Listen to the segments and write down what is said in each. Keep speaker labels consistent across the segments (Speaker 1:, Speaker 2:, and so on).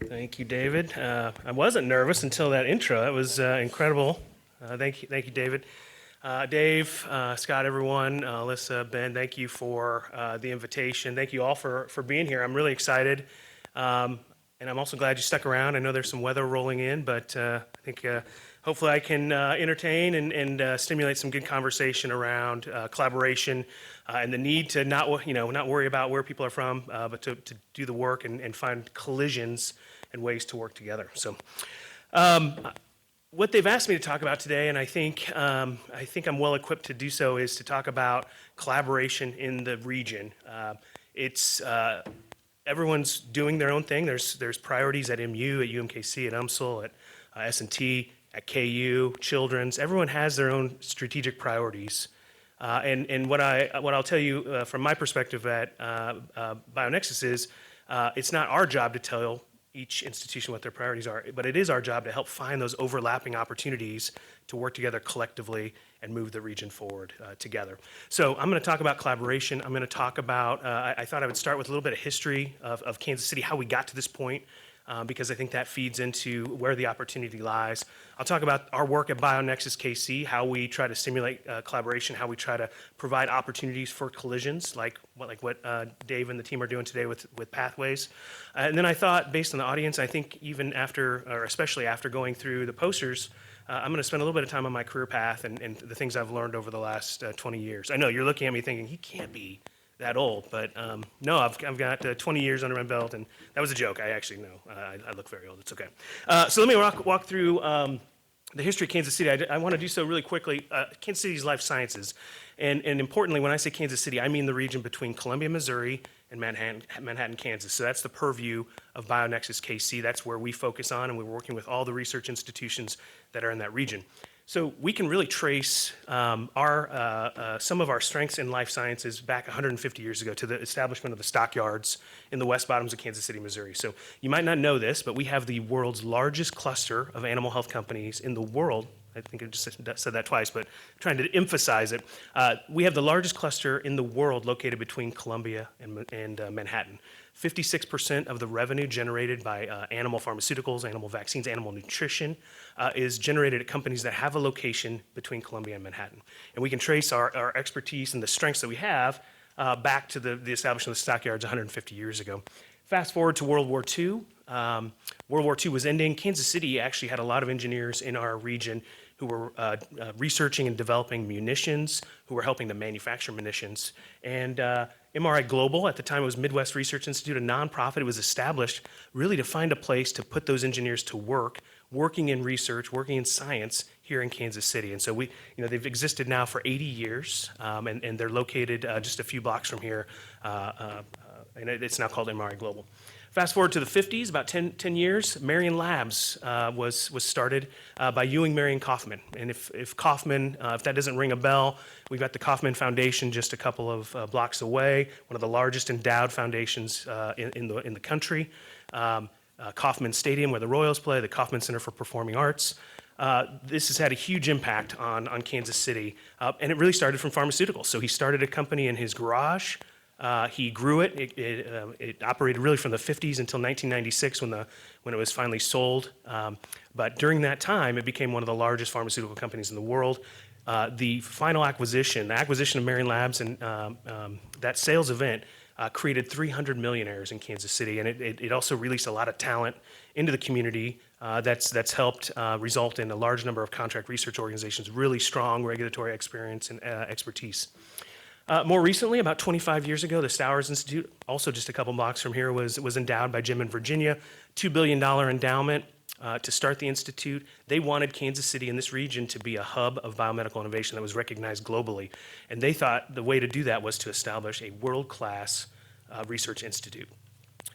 Speaker 1: Thank you, David. I wasn't nervous until that intro. That was incredible. Thank you, David. Dave, Scott, everyone, Alyssa, Ben, thank you for the invitation. Thank you all for being here. I'm really excited. And I'm also glad you stuck around. I know there's some weather rolling in, but I think hopefully I can entertain and stimulate some good conversation around collaboration and the need to not worry about where people are from, but to do the work and find collisions and ways to work together. So what they've asked me to talk about today, and I think I'm well equipped to do so, is to talk about collaboration in the region. Everyone's doing their own thing. There's priorities at MU, at UMKC, at UMSL, at S&T, at KU, Children's. Everyone has their own strategic priorities. And what I'll tell you from my perspective at BioNexus is it's not our job to tell each institution what their priorities are, but it is our job to help find those overlapping opportunities to work together collectively and move the region forward together. So I'm going to talk about collaboration. I'm going to talk about, I thought I would start with a little bit of history of Kansas City, how we got to this point, because I think that feeds into where the opportunity lies. I'll talk about our work at BioNexus KC, how we try to stimulate collaboration, how we try to provide opportunities for collisions, like what Dave and the team are doing today with Pathways. And then I thought, based on the audience, I think even after, or especially after going through the posters, I'm going to spend a little bit of time on my career path and the things I've learned over the last 20 years. I know you're looking at me thinking, he can't be that old, but no, I've got 20 years under my belt, and that was a joke. I actually know. I look very old. It's okay. So let me walk through the history of Kansas City. I want to do so really quickly. Kansas City is life sciences, and importantly, when I say Kansas City, I mean the region between Columbia, Missouri, and Manhattan, Kansas. So that's the purview of BioNexus KC. That's where we focus on, and we're working with all the research institutions that are in that region. So we can really trace some of our strengths in life sciences back 150 years ago to the establishment of the stockyards in the West Bottoms of Kansas City, Missouri. So you might not know this, but we have the world's largest cluster of animal health companies in the world. I think I just said that twice, but trying to emphasize it. We have the largest cluster in the world located between Columbia and Manhattan. 56% of the revenue generated by animal pharmaceuticals, animal vaccines, animal nutrition is generated at companies that have a location between Columbia and Manhattan. And we can trace our expertise and the strengths that we have back to the establishment of the stockyards 150 years ago. Fast forward to World War II. World War II was ending. Kansas City actually had a lot of engineers in our region who were researching and developing munitions, who were helping to manufacture munitions. And MRI Global, at the time it was Midwest Research Institute, a nonprofit. It was established really to find a place to put those engineers to work, working in research, working in science here in Kansas City. And so they've existed now for 80 years, and they're located just a few blocks from here, and it's now called MRI Global. Fast forward to the 50s, about 10 years, Marion Labs was started by Ewing Marion Kauffman. And if Kauffman, if that doesn't ring a bell, we've got the Kauffman Foundation just a couple of blocks away, one of the largest endowed foundations in the country. Kauffman Stadium, where the Royals play, the Kauffman Center for Performing Arts. This has had a huge impact on Kansas City, and it really started from pharmaceuticals. So he started a company in his garage. He grew it. It operated really from the 50s until 1996 when it was finally sold. But during that time, it became one of the largest pharmaceutical companies in the world. The final acquisition, the acquisition of Marion Labs and that sales event created 300 millionaires in Kansas City, and it also released a lot of talent into the community that's helped result in a large number of contract research organizations, really strong regulatory experience and expertise. More recently, about 25 years ago, the Stowers Institute, also just a couple blocks from here, was endowed by Jim in Virginia, $2 billion endowment to start the institute. They wanted Kansas City and this region to be a hub of biomedical innovation that was recognized globally. And they thought the way to do that was to establish a world-class research institute.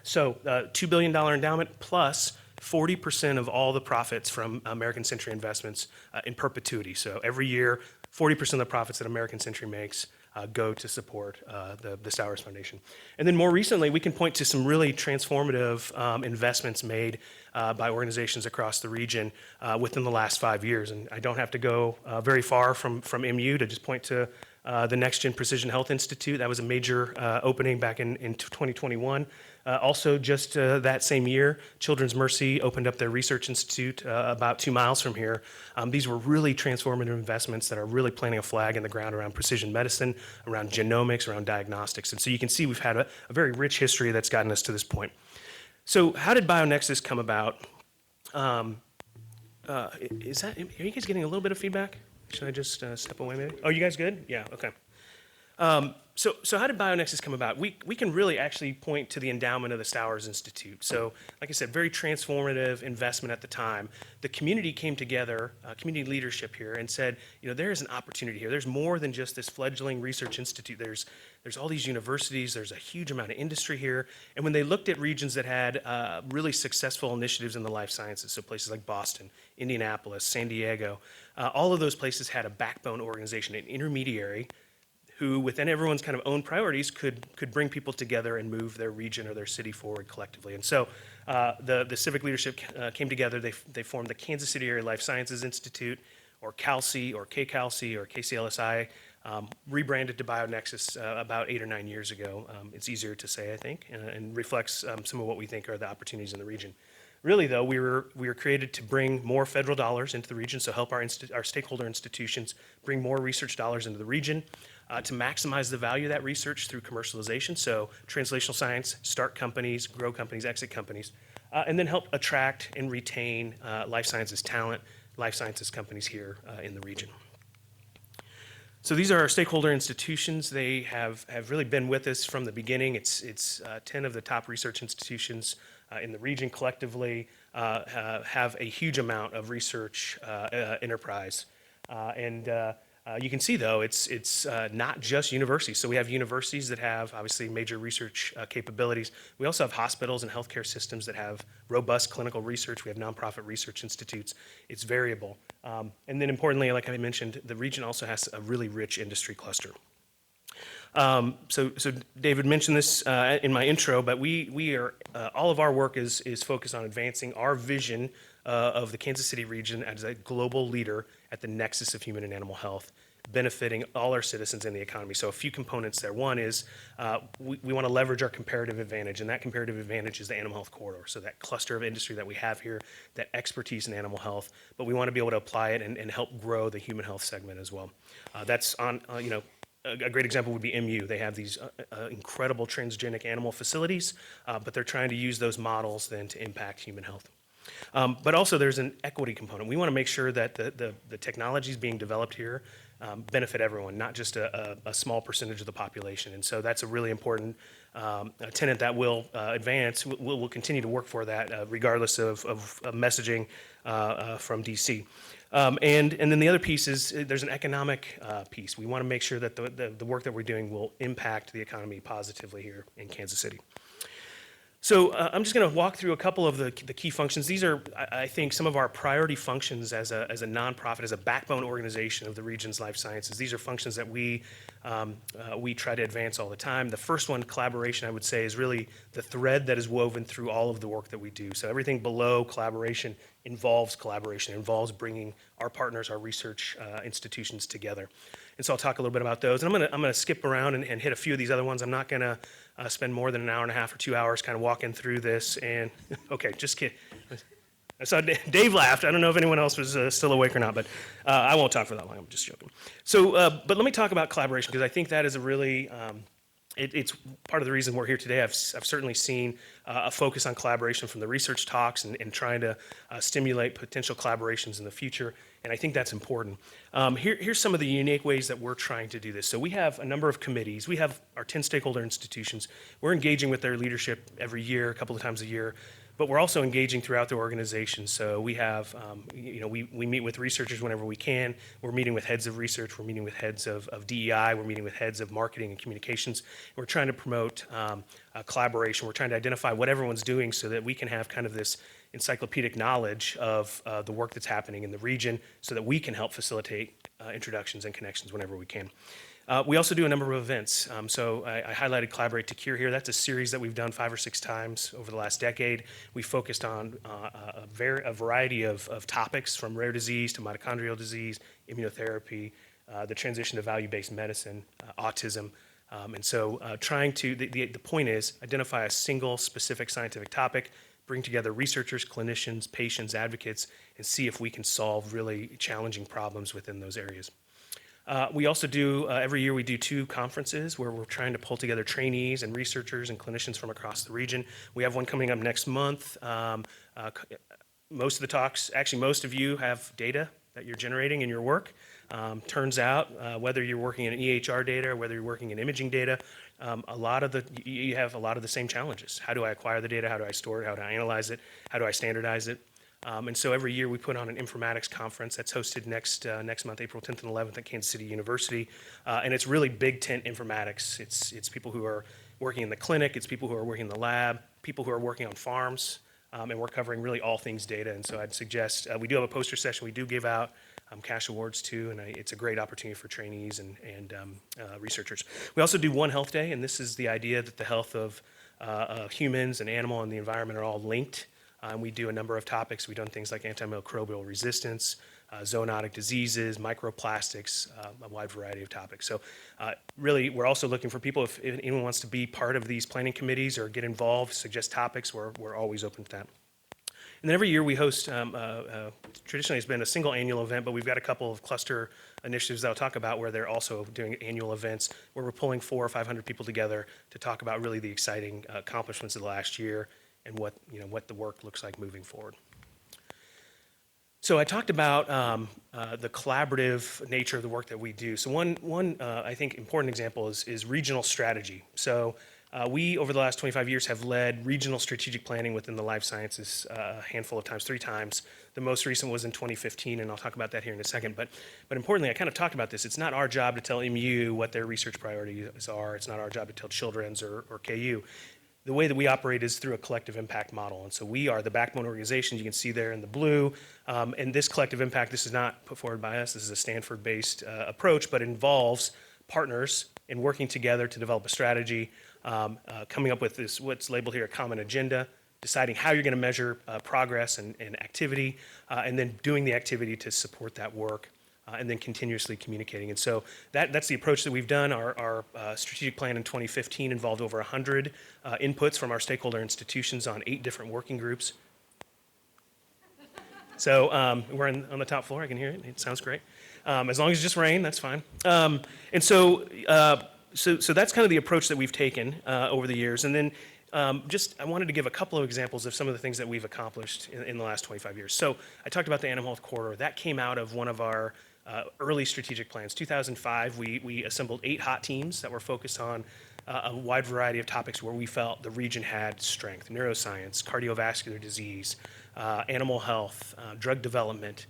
Speaker 1: So $2 billion endowment plus 40% of all the profits from American Century Investments in perpetuity. So every year, 40% of the profits that American Century makes go to support the Stowers Foundation. And then more recently, we can point to some really transformative investments made by organizations across the region within the last 5 years. And I don't have to go very far from MU to just point to the NextGen Precision Health Institute. That was a major opening back in 2021. Also, just that same year, Children's Mercy opened up their research institute about 2 miles from here. These were really transformative investments that are really planting a flag in the ground around precision medicine, around genomics, around diagnostics. And so you can see we've had a very rich history that's gotten us to this point. So how did BioNexus come about? Are you guys getting a little bit of feedback? Should I just step away maybe? Oh, you guys good? Yeah, okay. So how did BioNexus come about? We can really actually point to the endowment of the Stowers Institute. So like I said, very transformative investment at the time. The community came together, community leadership here, and said, there is an opportunity here. There's more than just this fledgling research institute. There's all these universities. There's a huge amount of industry here. And when they looked at regions that had really successful initiatives in the life sciences, so places like Boston, Indianapolis, San Diego, all of those places had a backbone organization, an intermediary, who, within everyone's kind of own priorities, could bring people together and move their region or their city forward collectively. And so the civic leadership came together. They formed the Kansas City Area Life Sciences Institute, or CALCI, or KCALCI, or KCLSI, rebranded to BioNexus about 8 or 9 years ago. It's easier to say, I think, and reflects some of what we think are the opportunities in the region. Really, though, we were created to bring more federal dollars into the region, so help our stakeholder institutions bring more research dollars into the region, to maximize the value of that research through commercialization, so translational science, start companies, grow companies, exit companies, and then help attract and retain life sciences talent, life sciences companies here in the region. So these are our stakeholder institutions. They have really been with us from the beginning. It's 10 of the top research institutions in the region collectively have a huge amount of research enterprise. You can see, though, it's not just universities. So we have universities that have, obviously, major research capabilities. We also have hospitals and healthcare systems that have robust clinical research. We have nonprofit research institutes. It's variable. And then importantly, like I mentioned, the region also has a really rich industry cluster. So David mentioned this in my intro, but we are all of our work is focused on advancing our vision of the Kansas City region as a global leader at the nexus of human and animal health, benefiting all our citizens and the economy. So a few components there. One is we want to leverage our comparative advantage, and that comparative advantage is the animal health corridor. So that cluster of industry that we have here, that expertise in animal health, but we want to be able to apply it and help grow the human health segment as well. That's on, a great example would be MU. They have these incredible transgenic animal facilities, but they're trying to use those models then to impact human health. But also there's an equity component. We want to make sure that the technologies being developed here benefit everyone, not just a small percentage of the population. And so that's a really important tenet that we'll advance. We'll continue to work for that regardless of messaging from DC. And then the other piece is there's an economic piece. We want to make sure that the work that we're doing will impact the economy positively here in Kansas City. So I'm just going to walk through a couple of the key functions. These are, I think, some of our priority functions as a nonprofit, as a backbone organization of the region's life sciences. These are functions that we try to advance all the time. The first one, collaboration, I would say, is really the thread that is woven through all of the work that we do. So everything below collaboration involves collaboration, involves bringing our partners, our research institutions together. And so I'll talk a little bit about those. And I'm gonna skip around and hit a few of these other ones. I'm not gonna spend more than an hour and a half or 2 hours kind of walking through this. And okay, just kidding. I saw Dave laughed. I don't know if anyone else was still awake or not, but I won't talk for that long. I'm just joking. So, but let me talk about collaboration, because I think that is a really, it's part of the reason we're here today. I've certainly seen a focus on collaboration from the research talks and trying to stimulate potential collaborations in the future, and I think that's important. Here's some of the unique ways that we're trying to do this. So we have a number of committees. We have our 10 stakeholder institutions. We're engaging with their leadership every year, a couple of times a year, but we're also engaging throughout the organization. So we have, we meet with researchers whenever we can. We're meeting with heads of research. We're meeting with heads of DEI. We're meeting with heads of marketing and communications. We're trying to promote collaboration. We're trying to identify what everyone's doing so that we can have kind of this encyclopedic knowledge of the work that's happening in the region so that we can help facilitate introductions and connections whenever we can. We also do a number of events. So I highlighted Collaborate to Cure here. That's a series that we've done 5 or 6 times over the last decade. We focused on a variety of topics, from rare disease to mitochondrial disease, immunotherapy, the transition to value-based medicine, autism, And so the point is identify a single specific scientific topic, bring together researchers, clinicians, patients, advocates, and see if we can solve really challenging problems within those areas. We also do, every year we do 2 conferences where we're trying to pull together trainees and researchers and clinicians from across the region. We have one coming up next month. Most of the talks, actually most of you have data that you're generating in your work. Turns out, whether you're working in EHR data or whether you're working in imaging data, you have a lot of the same challenges. How do I acquire the data? How do I store it? How do I analyze it? How do I standardize it? And so every year we put on an informatics conference that's hosted next month, April 10th and 11th at Kansas City University. And it's really big tent informatics. It's people who are working in the clinic, it's people who are working in the lab, people who are working on farms, and we're covering really all things data. And so I'd suggest, we do have a poster session, we do give out cash awards too, and it's a great opportunity for trainees and researchers. We also do One Health Day, and this is the idea that the health of humans and animal and the environment are all linked. We do a number of topics. We've done things like antimicrobial resistance, zoonotic diseases, microplastics, a wide variety of topics. So really, we're also looking for people, if anyone wants to be part of these planning committees or get involved, suggest topics, we're always open to that. And then every year we host, traditionally it's been a single annual event, but we've got a couple of cluster initiatives that I'll talk about where they're also doing annual events where we're pulling 400 or 500 people together to talk about really the exciting accomplishments of the last year and what the work looks like moving forward. So I talked about the collaborative nature of the work that we do. So one I think important example is regional strategy. So we, over the last 25 years, have led regional strategic planning within the life sciences a handful of times, 3 times. The most recent was in 2015, and I'll talk about that here in a second. But importantly, I kind of talked about this. It's not our job to tell MU what their research priorities are. It's not our job to tell Children's or KU. The way that we operate is through a collective impact model. And so we are the backbone organization you can see there in the blue. And this collective impact, this is not put forward by us. This is a Stanford-based approach, but involves partners in working together to develop a strategy, coming up with this, what's labeled here, a common agenda, deciding how you're going to measure progress and activity, and then doing the activity to support that work. And then continuously communicating. And so that's the approach that we've done. Our strategic plan in 2015 involved over 100 inputs from our stakeholder institutions on 8 different working groups. So we're on the top floor. I can hear it. It sounds great. As long as it's just rain, that's fine. And so that's kind of the approach that we've taken over the years. And then I wanted to give a couple of examples of some of the things that we've accomplished in the last 25 years. So I talked about the animal health corridor. That came out of one of our early strategic plans. 2005, we assembled 8 hot teams that were focused on a wide variety of topics where we felt the region had strength: neuroscience, cardiovascular disease, animal health, drug development.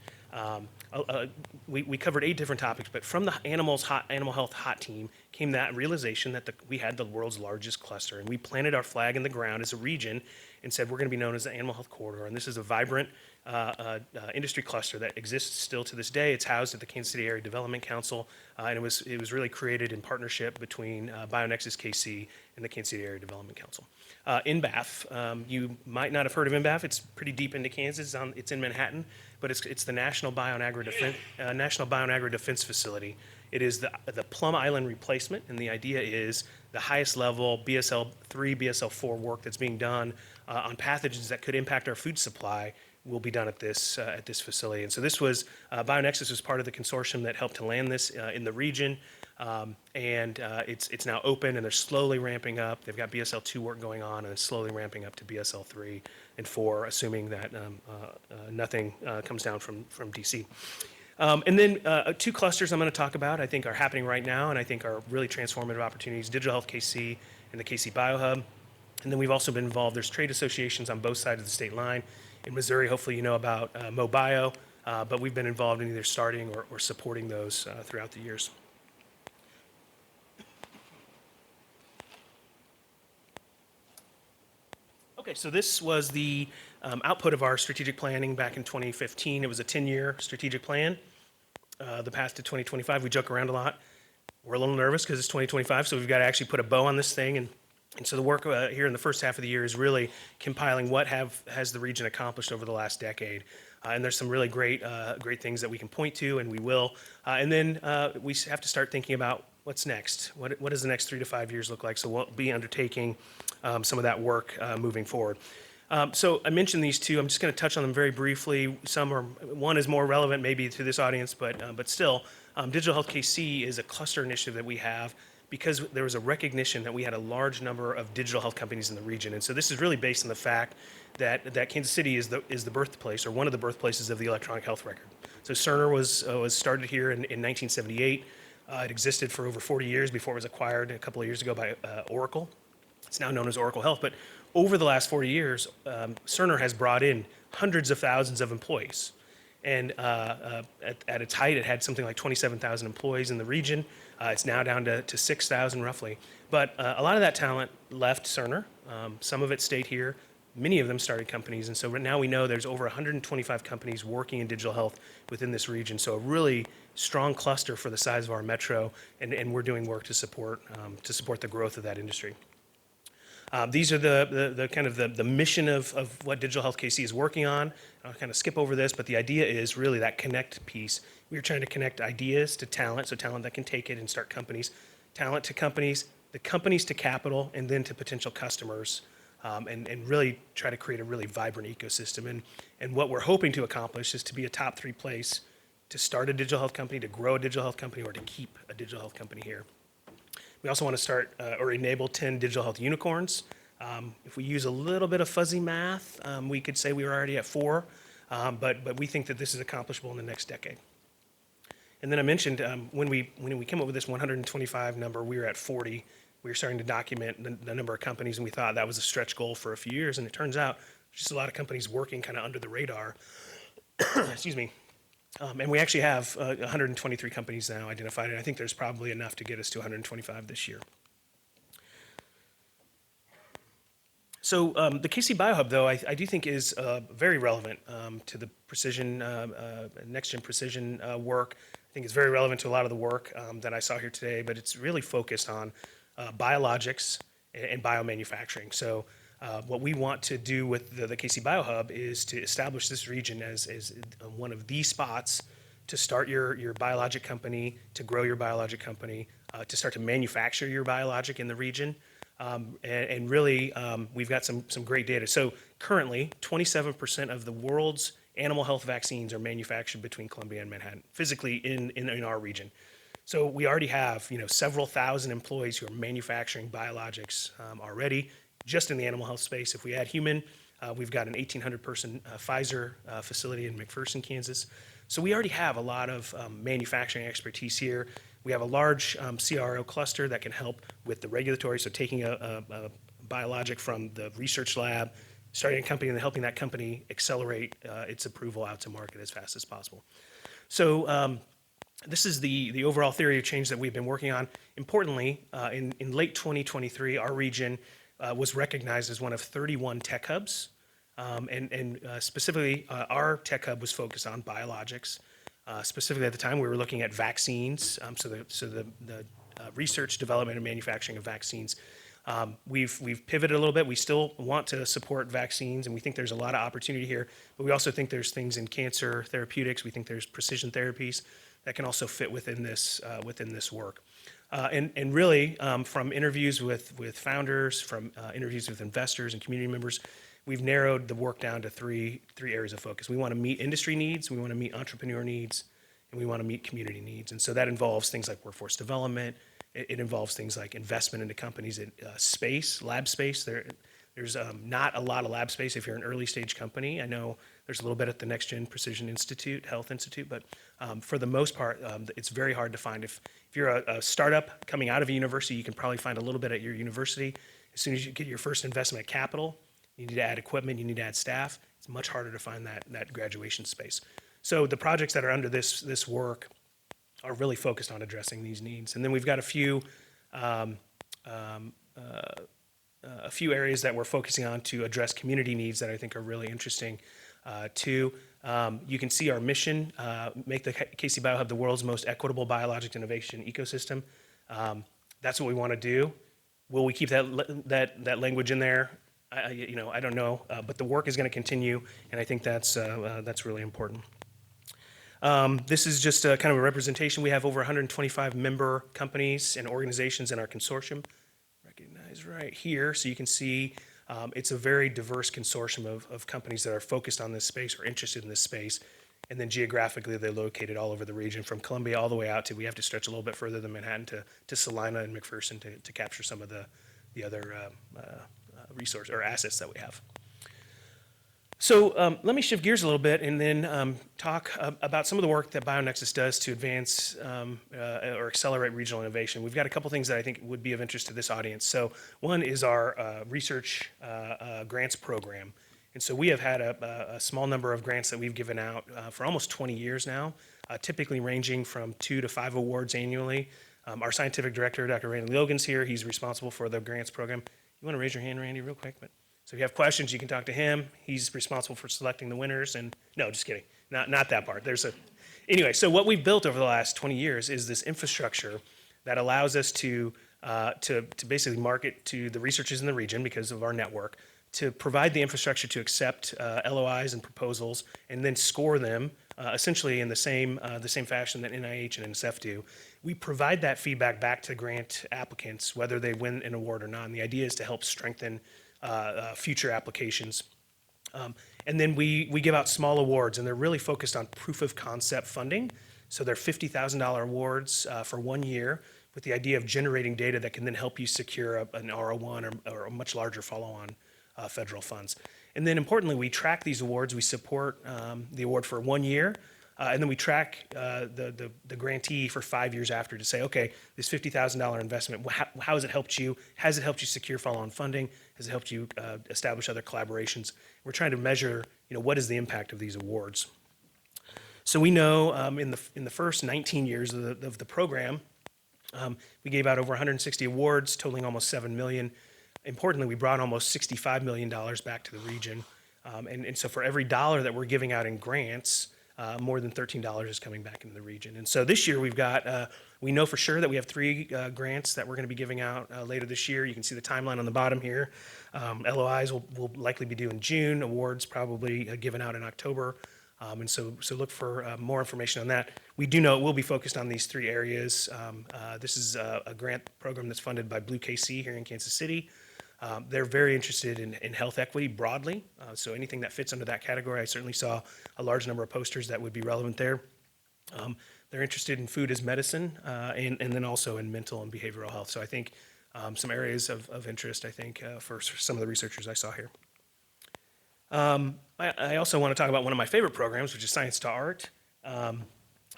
Speaker 1: We covered 8 different topics, but from the animal health hot team came that realization that we had the world's largest cluster, and we planted our flag in the ground as a region and said we're going to be known as the Animal Health Corridor. And this is a vibrant industry cluster that exists still to this day. It's housed at the Kansas City Area Development Council, and it was really created in partnership between BioNexus KC and the Kansas City Area Development Council. NBAF, you might not have heard of NBAF. It's pretty deep into Kansas. It's in Manhattan, but it's the National Bioagri Defense Facility. It is the Plum Island replacement, and the idea is the highest level BSL-3, BSL-4 work that's being done on pathogens that could impact our food supply will be done at this facility. And so this was, BioNexus was part of the consortium that helped to land this in the region, and it's now open and they're slowly ramping up. They've got BSL-2 work going on and it's slowly ramping up to BSL-3 and 4, assuming that nothing comes down from DC. And then 2 clusters I'm going to talk about I think are happening right now and I think are really transformative opportunities: Digital Health KC and the KC BioHub. And then we've also been involved. There's trade associations on both sides of the state line. In Missouri, hopefully you know about MoBio, but we've been involved in either starting or supporting those throughout the years. Okay, so this was the output of our strategic planning back in 2015. It was a 10-year strategic plan. The path to 2025, we joke around a lot. We're a little nervous because it's 2025, so we've got to actually put a bow on this thing And so the work here in the first half of the year is really compiling what has the region accomplished over the last decade. And there's some really great things that we can point to, and we will. And then we have to start thinking about what's next. What does the next 3 to 5 years look like? So we'll be undertaking some of that work moving forward. So I mentioned these two. I'm just going to touch on them very briefly. One is more relevant maybe to this audience, but still, Digital Health KC is a cluster initiative that we have because there was a recognition that we had a large number of digital health companies in the region. And so this is really based on the fact that Kansas City is the birthplace, or one of the birthplaces, of the electronic health record. So Cerner was started here in 1978. It existed for over 40 years before it was acquired a couple of years ago by Oracle. It's now known as Oracle Health. But over the last 40 years, Cerner has brought in hundreds of thousands of employees. And at its height, it had something like 27,000 employees in the region. It's now down to 6,000 roughly. But a lot of that talent left Cerner. Some of it stayed here. Many of them started companies. And so right now we know there's over 125 companies working in digital health within this region. So a really strong cluster for the size of our metro. And we're doing work to support the growth of that industry. These are the kind of the mission of what Digital Health KC is working on. I'll kind of skip over this, but the idea is really that connect piece. We're trying to connect ideas to talent, so talent that can take it and start companies, talent to companies, the companies to capital, and then to potential customers, and really try to create a really vibrant ecosystem. And what we're hoping to accomplish is to be a top 3 place to start a digital health company, to grow a digital health company, or to keep a digital health company here. We also want to start or enable 10 digital health unicorns. If we use a little bit of fuzzy math, we could say we were already at 4, but we think that this is accomplishable in the next decade. And then I mentioned when we came up with this 125 number, we were at 40. We were starting to document the number of companies, and we thought that was a stretch goal for a few years. And it turns out there's just a lot of companies working kind of under the radar. Excuse me. And we actually have 123 companies now identified, and I think there's probably enough to get us to 125 this year. So the KC BioHub, though, I do think is very relevant to the precision, NextGen precision work. I think it's very relevant to a lot of the work that I saw here today, but it's really focused on biologics and biomanufacturing. So what we want to do with the KC BioHub is to establish this region as one of the spots to start your biologic company, to grow your biologic company, to start to manufacture your biologic in the region. And really, we've got some great data. So currently, 27% of the world's animal health vaccines are manufactured between Columbia and Manhattan, physically in our region. So we already have several thousand employees who are manufacturing biologics already, just in the animal health space. If we add human, we've got an 1,800-person Pfizer facility in McPherson, Kansas. So we already have a lot of manufacturing expertise here. We have a large CRO cluster that can help with the regulatory, so taking a biologic from the research lab, starting a company, and then helping that company accelerate its approval out to market as fast as possible. So this is the overall theory of change that we've been working on. Importantly, in late 2023, our region was recognized as one of 31 tech hubs. And specifically, our tech hub was focused on biologics. Specifically at the time, we were looking at vaccines, so the research, development, and manufacturing of vaccines. We've pivoted a little bit. We still want to support vaccines, and we think there's a lot of opportunity here. But we also think there's things in cancer therapeutics. We think there's precision therapies that can also fit within this work. And really, from interviews with founders, from interviews with investors and community members, we've narrowed the work down to three areas of focus. We want to meet industry needs, we want to meet entrepreneur needs, and we want to meet community needs. And so that involves things like workforce development. It involves things like investment into companies in space, lab space. There's not a lot of lab space if you're an early stage company. I know there's a little bit at the NextGen Precision Institute, Health Institute, but for the most part, it's very hard to find. If you're a startup coming out of a university, you can probably find a little bit at your university. As soon as you get your first investment capital, you need to add equipment, you need to add staff. It's much harder to find that graduation space. So the projects that are under this work are really focused on addressing these needs. And then we've got a few areas that we're focusing on to address community needs that I think are really interesting too. You can see our mission, make the KC BioHub the world's most equitable biologics innovation ecosystem. That's what we want to do. Will we keep that language in there? I don't know, but the work is going to continue, and I think that's really important. This is just a kind of a representation. We have over 125 member companies and organizations in our consortium. Recognized right here, so you can see it's a very diverse consortium of companies that are focused on this space or interested in this space. And then geographically, they're located all over the region, from Columbia all the way out to, we have to stretch a little bit further than Manhattan to Salina and McPherson to capture some of the other resource or assets that we have. So let me shift gears a little bit and then talk about some of the work that BioNexus does to advance or accelerate regional innovation. We've got a couple things that I think would be of interest to this audience. So one is our research grants program. And so we have had a small number of grants that we've given out for almost 20 years now, typically ranging from 2 to 5 awards annually. Our scientific director, Dr. Randy Logan's here. He's responsible for the grants program. You want to raise your hand, Randy, real quick? So if you have questions, you can talk to him. He's responsible for selecting the winners. And no, just kidding. Not that part. Anyway, so what we've built over the last 20 years is this infrastructure that allows us to basically market to the researchers in the region because of our network, to provide the infrastructure to accept LOIs and proposals and then score them essentially in the same fashion that NIH and NSF do. We provide that feedback back to grant applicants, whether they win an award or not. And the idea is to help strengthen future applications. And then we give out small awards, and they're really focused on proof of concept funding. So they're $50,000 awards for 1 year with the idea of generating data that can then help you secure an R01 or a much larger follow-on federal funds. And then importantly, we track these awards. We support the award for 1 year, and then we track the grantee for 5 years after to say, okay, this $50,000 investment, how has it helped you? Has it helped you secure follow-on funding? Has it helped you establish other collaborations? We're trying to measure, what is the impact of these awards? So we know in the first 19 years of the program, we gave out over 160 awards, totaling almost $7 million. Importantly, we brought almost $65 million back to the region. And so for every dollar that we're giving out in grants, more than $13 is coming back into the region. And so this year we've got, we know for sure that we have 3 grants that we're going to be giving out later this year. You can see the timeline on the bottom here. LOIs will likely be due in June, awards probably given out in October. And so look for more information on that. We do know it will be focused on these 3 areas. This is a grant program that's funded by Blue KC here in Kansas City. They're very interested in health equity broadly, so anything that fits under that category. I certainly saw a large number of posters that would be relevant there. They're interested in food as medicine and then also in mental and behavioral health. So I think some areas of interest, I think, for some of the researchers I saw here. I also want to talk about one of my favorite programs, which is Science to Art.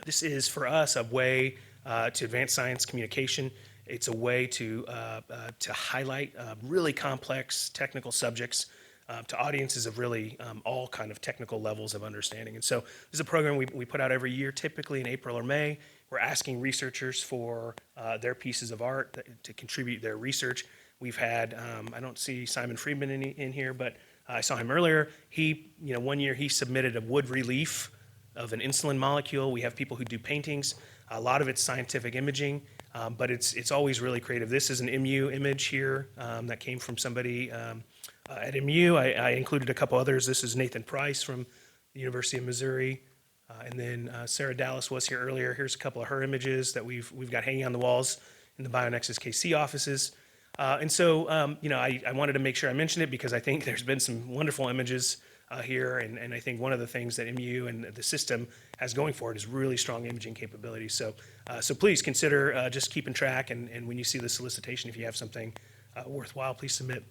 Speaker 1: This is, for us, a way to advance science communication. It's a way to highlight really complex technical subjects to audiences of really all kind of technical levels of understanding. And so this is a program we put out every year, typically in April or May. We're asking researchers for their pieces of art to contribute their research. We've had, I don't see Simon Friedman in here, but I saw him earlier. He, 1 year he submitted a wood relief of an insulin molecule. We have people who do paintings. A lot of it's scientific imaging. But it's always really creative. This is an MU image here that came from somebody at MU. I included a couple others. This is Nathan Price from the University of Missouri. And then Sarah Dallas was here earlier. Here's a couple of her images that we've got hanging on the walls in the BioNexus KC offices. And so, I wanted to make sure I mentioned it because I think there's been some wonderful images here, and I think one of the things that MU and the system has going for it is really strong imaging capabilities. So please consider just keeping track, and when you see the solicitation, if you have something worthwhile, please submit.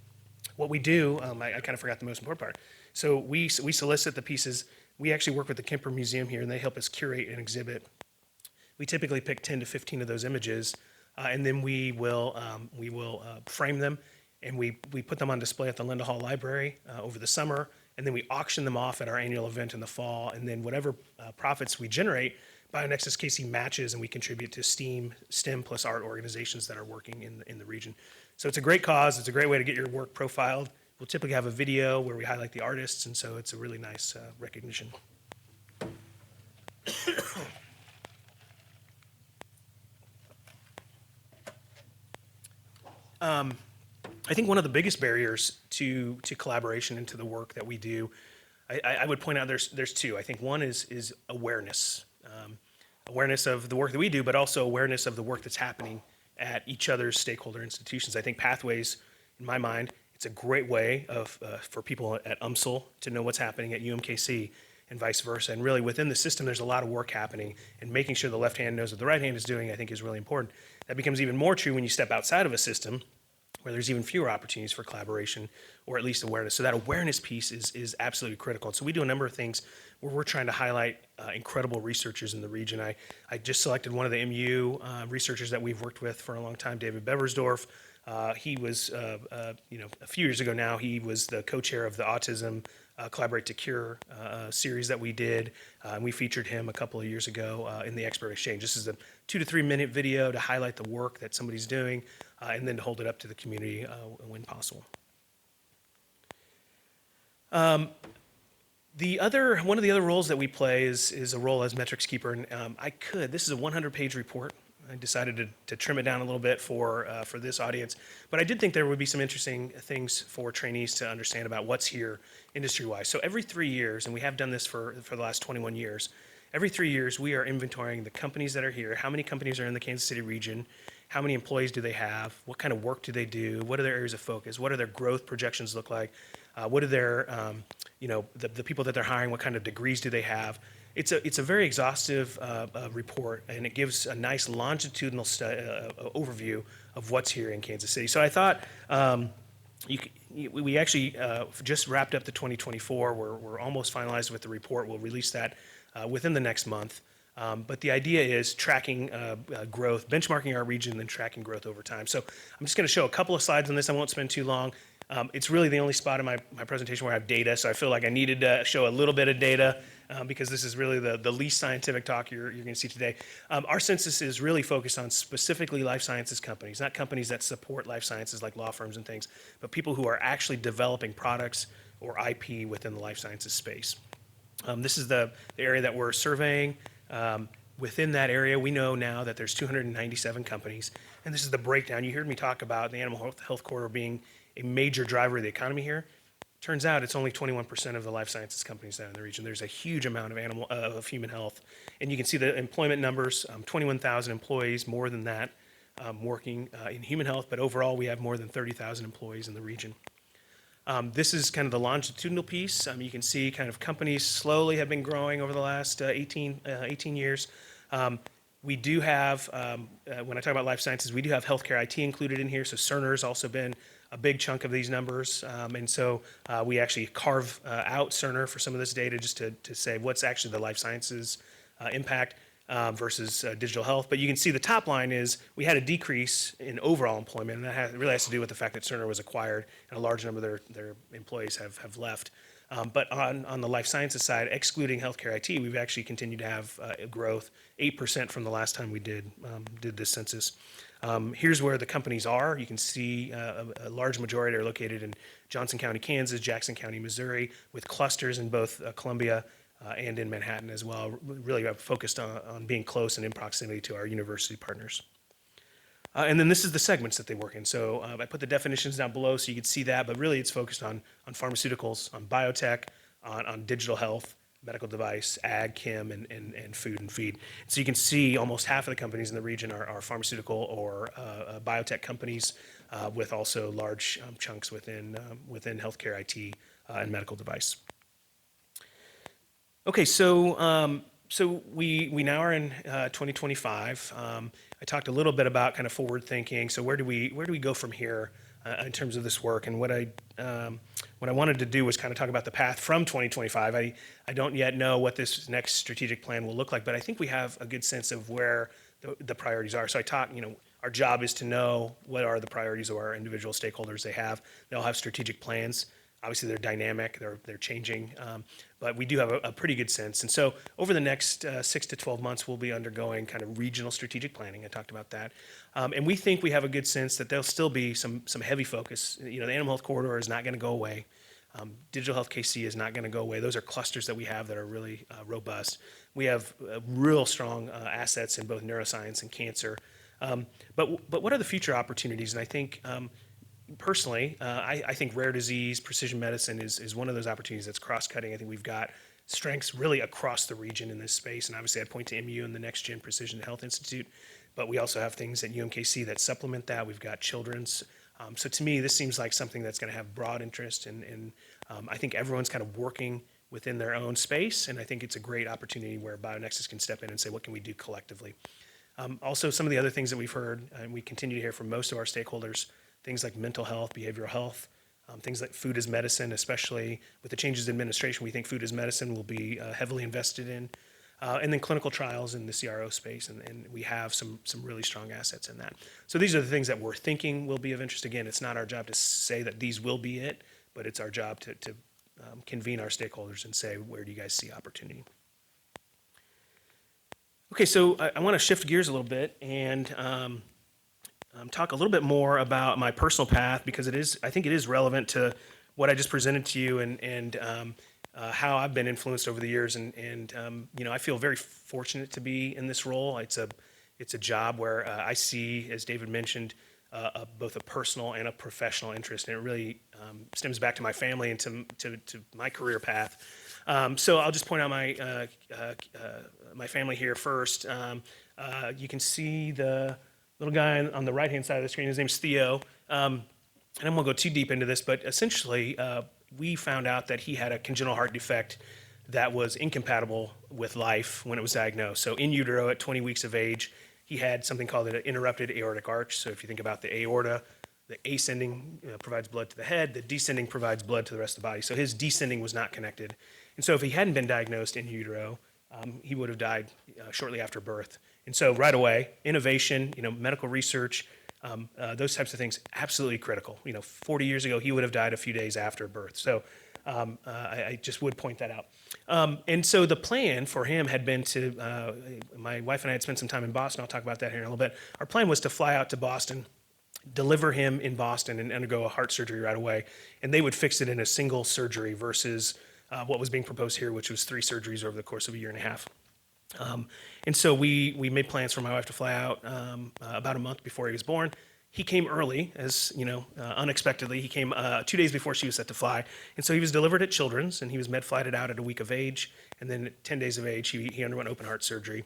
Speaker 1: What we do, I kind of forgot the most important part. So we solicit the pieces. We actually work with the Kemper Museum here, and they help us curate an exhibit. We typically pick 10 to 15 of those images, and then we will frame them, and we put them on display at the Linda Hall Library over the summer. And then we auction them off at our annual event in the fall. And then whatever profits we generate, BioNexus KC matches, and we contribute to STEM plus art organizations that are working in the region. So it's a great cause. It's a great way to get your work profiled. We'll typically have a video where we highlight the artists, and so it's a really nice recognition. I think one of the biggest barriers to collaboration and to the work that we do, I would point out there's two. I think one is awareness, awareness of the work that we do, but also awareness of the work that's happening at each other's stakeholder institutions. I think Pathways, in my mind, it's a great way of for people at UMSL to know what's happening at UMKC and vice versa. And really within the system, there's a lot of work happening, and making sure the left hand knows what the right hand is doing, I think, is really important. That becomes even more true when you step outside of a system where there's even fewer opportunities for collaboration or at least awareness. So that awareness piece is absolutely critical. And so we do a number of things where we're trying to highlight incredible researchers in the region. I just selected one of the MU researchers that we've worked with for a long time, David Beversdorf. He was, a few years ago now, he was the co-chair of the Autism Collaborate to Cure series that we did. And we featured him a couple of years ago in the Expert Exchange. This is a 2 to 3 minute video to highlight the work that somebody's doing and then to hold it up to the community when possible. One of the other roles that we play is a role as metrics keeper. And this is a 100-page report. I decided to trim it down a little bit for this audience, but I did think there would be some interesting things for trainees to understand about what's here industry-wise. So every 3 years, and we have done this for the last 21 years, every 3 years we are inventorying the companies that are here, how many companies are in the Kansas City region, how many employees do they have, what kind of work do they do, what are their areas of focus, what do their growth projections look like, what are their, the people that they're hiring, what kind of degrees do they have. It's a very exhaustive report, and it gives a nice longitudinal overview of what's here in Kansas City. So I thought we actually just wrapped up the 2024. We're almost finalized with the report. We'll release that within the next month. But the idea is tracking growth, benchmarking our region, and then tracking growth over time. So I'm just going to show a couple of slides on this. I won't spend too long. It's really the only spot in my presentation where I have data, so I feel like I needed to show a little bit of data because this is really the least scientific talk you're going to see today. Our census is really focused on specifically life sciences companies, not companies that support life sciences like law firms and things, but people who are actually developing products or IP within the life sciences space. This is the area that we're surveying. Within that area, we know now that there's 297 companies, and this is the breakdown. You heard me talk about the animal health corridor being a major driver of the economy here. Turns out it's only 21% of the life sciences companies that are in the region. There's a huge amount of human health, and you can see the employment numbers, 21,000 employees, more than that, working in human health, but overall we have more than 30,000 employees in the region. This is kind of the longitudinal piece. You can see kind of companies slowly have been growing over the last 18 years. We do have, when I talk about life sciences, we do have healthcare IT included in here, so Cerner has also been a big chunk of these numbers, and so we actually carve out Cerner for some of this data just to say what's actually the life sciences impact versus digital health. But you can see the top line is we had a decrease in overall employment, and that really has to do with the fact that Cerner was acquired and a large number of their employees have left. But on the life sciences side, excluding healthcare IT, we've actually continued to have growth, 8% from the last time we did this census. Here's where the companies are. You can see a large majority are located in Johnson County, Kansas, Jackson County, Missouri, with clusters in both Columbia and in Manhattan as well, really focused on being close and in proximity to our university partners. And then this is the segments that they work in. So I put the definitions down below so you can see that, but really it's focused on pharmaceuticals, on biotech, on digital health, medical device, ag, chem, and food and feed. So you can see almost half of the companies in the region are pharmaceutical or biotech companies with also large chunks within healthcare IT and medical device. Okay, so we now are in 2025. I talked a little bit about kind of forward thinking. So where do we go from here in terms of this work? And what I wanted to do was kind of talk about the path from 2025. I don't yet know what this next strategic plan will look like, but I think we have a good sense of where the priorities are. So I talked, our job is to know what are the priorities of our individual stakeholders they have. They all have strategic plans. Obviously, they're dynamic, they're changing, but we do have a pretty good sense. And so over the next 6 to 12 months, we'll be undergoing kind of regional strategic planning. I talked about that. And we think we have a good sense that there'll still be some heavy focus. The animal health corridor is not going to go away. Digital health KC is not going to go away. Those are clusters that we have that are really robust. We have real strong assets in both neuroscience and cancer. But what are the future opportunities? And I think personally, I think rare disease, precision medicine is one of those opportunities that's cross-cutting. I think we've got strengths really across the region in this space. And obviously, I'd point to MU and the NextGen Precision Health Institute, but we also have things at UMKC that supplement that. We've got children's. So to me, this seems like something that's going to have broad interest, and I think everyone's kind of working within their own space, and I think it's a great opportunity where BioNexus can step in and say, what can we do collectively? Also, some of the other things that we've heard, and we continue to hear from most of our stakeholders, things like mental health, behavioral health, things like food as medicine, especially with the changes in administration, we think food as medicine will be heavily invested in. And then clinical trials in the CRO space, and we have some really strong assets in that. So these are the things that we're thinking will be of interest. Again, it's not our job to say that these will be it, but it's our job to convene our stakeholders and say, where do you guys see opportunity? Okay, so I want to shift gears a little bit and talk a little bit more about my personal path, because I think it is relevant to what I just presented to you, and how I've been influenced over the years. And I feel very fortunate to be in this role. It's a job where I see, as David mentioned, both a personal and a professional interest, and it really stems back to my family and to my career path. So I'll just point out my family here first. You can see the little guy on the right-hand side of the screen. His name's Theo. And I won't go too deep into this, but essentially, we found out that he had a congenital heart defect that was incompatible with life when it was diagnosed. So in utero at 20 weeks of age, he had something called an interrupted aortic arch. So if you think about the aorta, the ascending provides blood to the head, the descending provides blood to the rest of the body. So his descending was not connected. And so if he hadn't been diagnosed in utero, he would have died shortly after birth. And so right away, innovation, medical research, those types of things, absolutely critical. 40 years ago, he would have died a few days after birth. So I just would point that out. And so the plan for him had been my wife and I had spent some time in Boston. I'll talk about that here in a little bit. Our plan was to fly out to Boston, deliver him in Boston, and undergo a heart surgery right away. And they would fix it in a single surgery versus what was being proposed here, which was 3 surgeries over the course of a year and a half. And so we made plans for my wife to fly out about a month before he was born. He came early, as unexpectedly. He came 2 days before she was set to fly. And so he was delivered at Children's, and he was med-flighted out at a week of age. And then at 10 days of age, he underwent open heart surgery.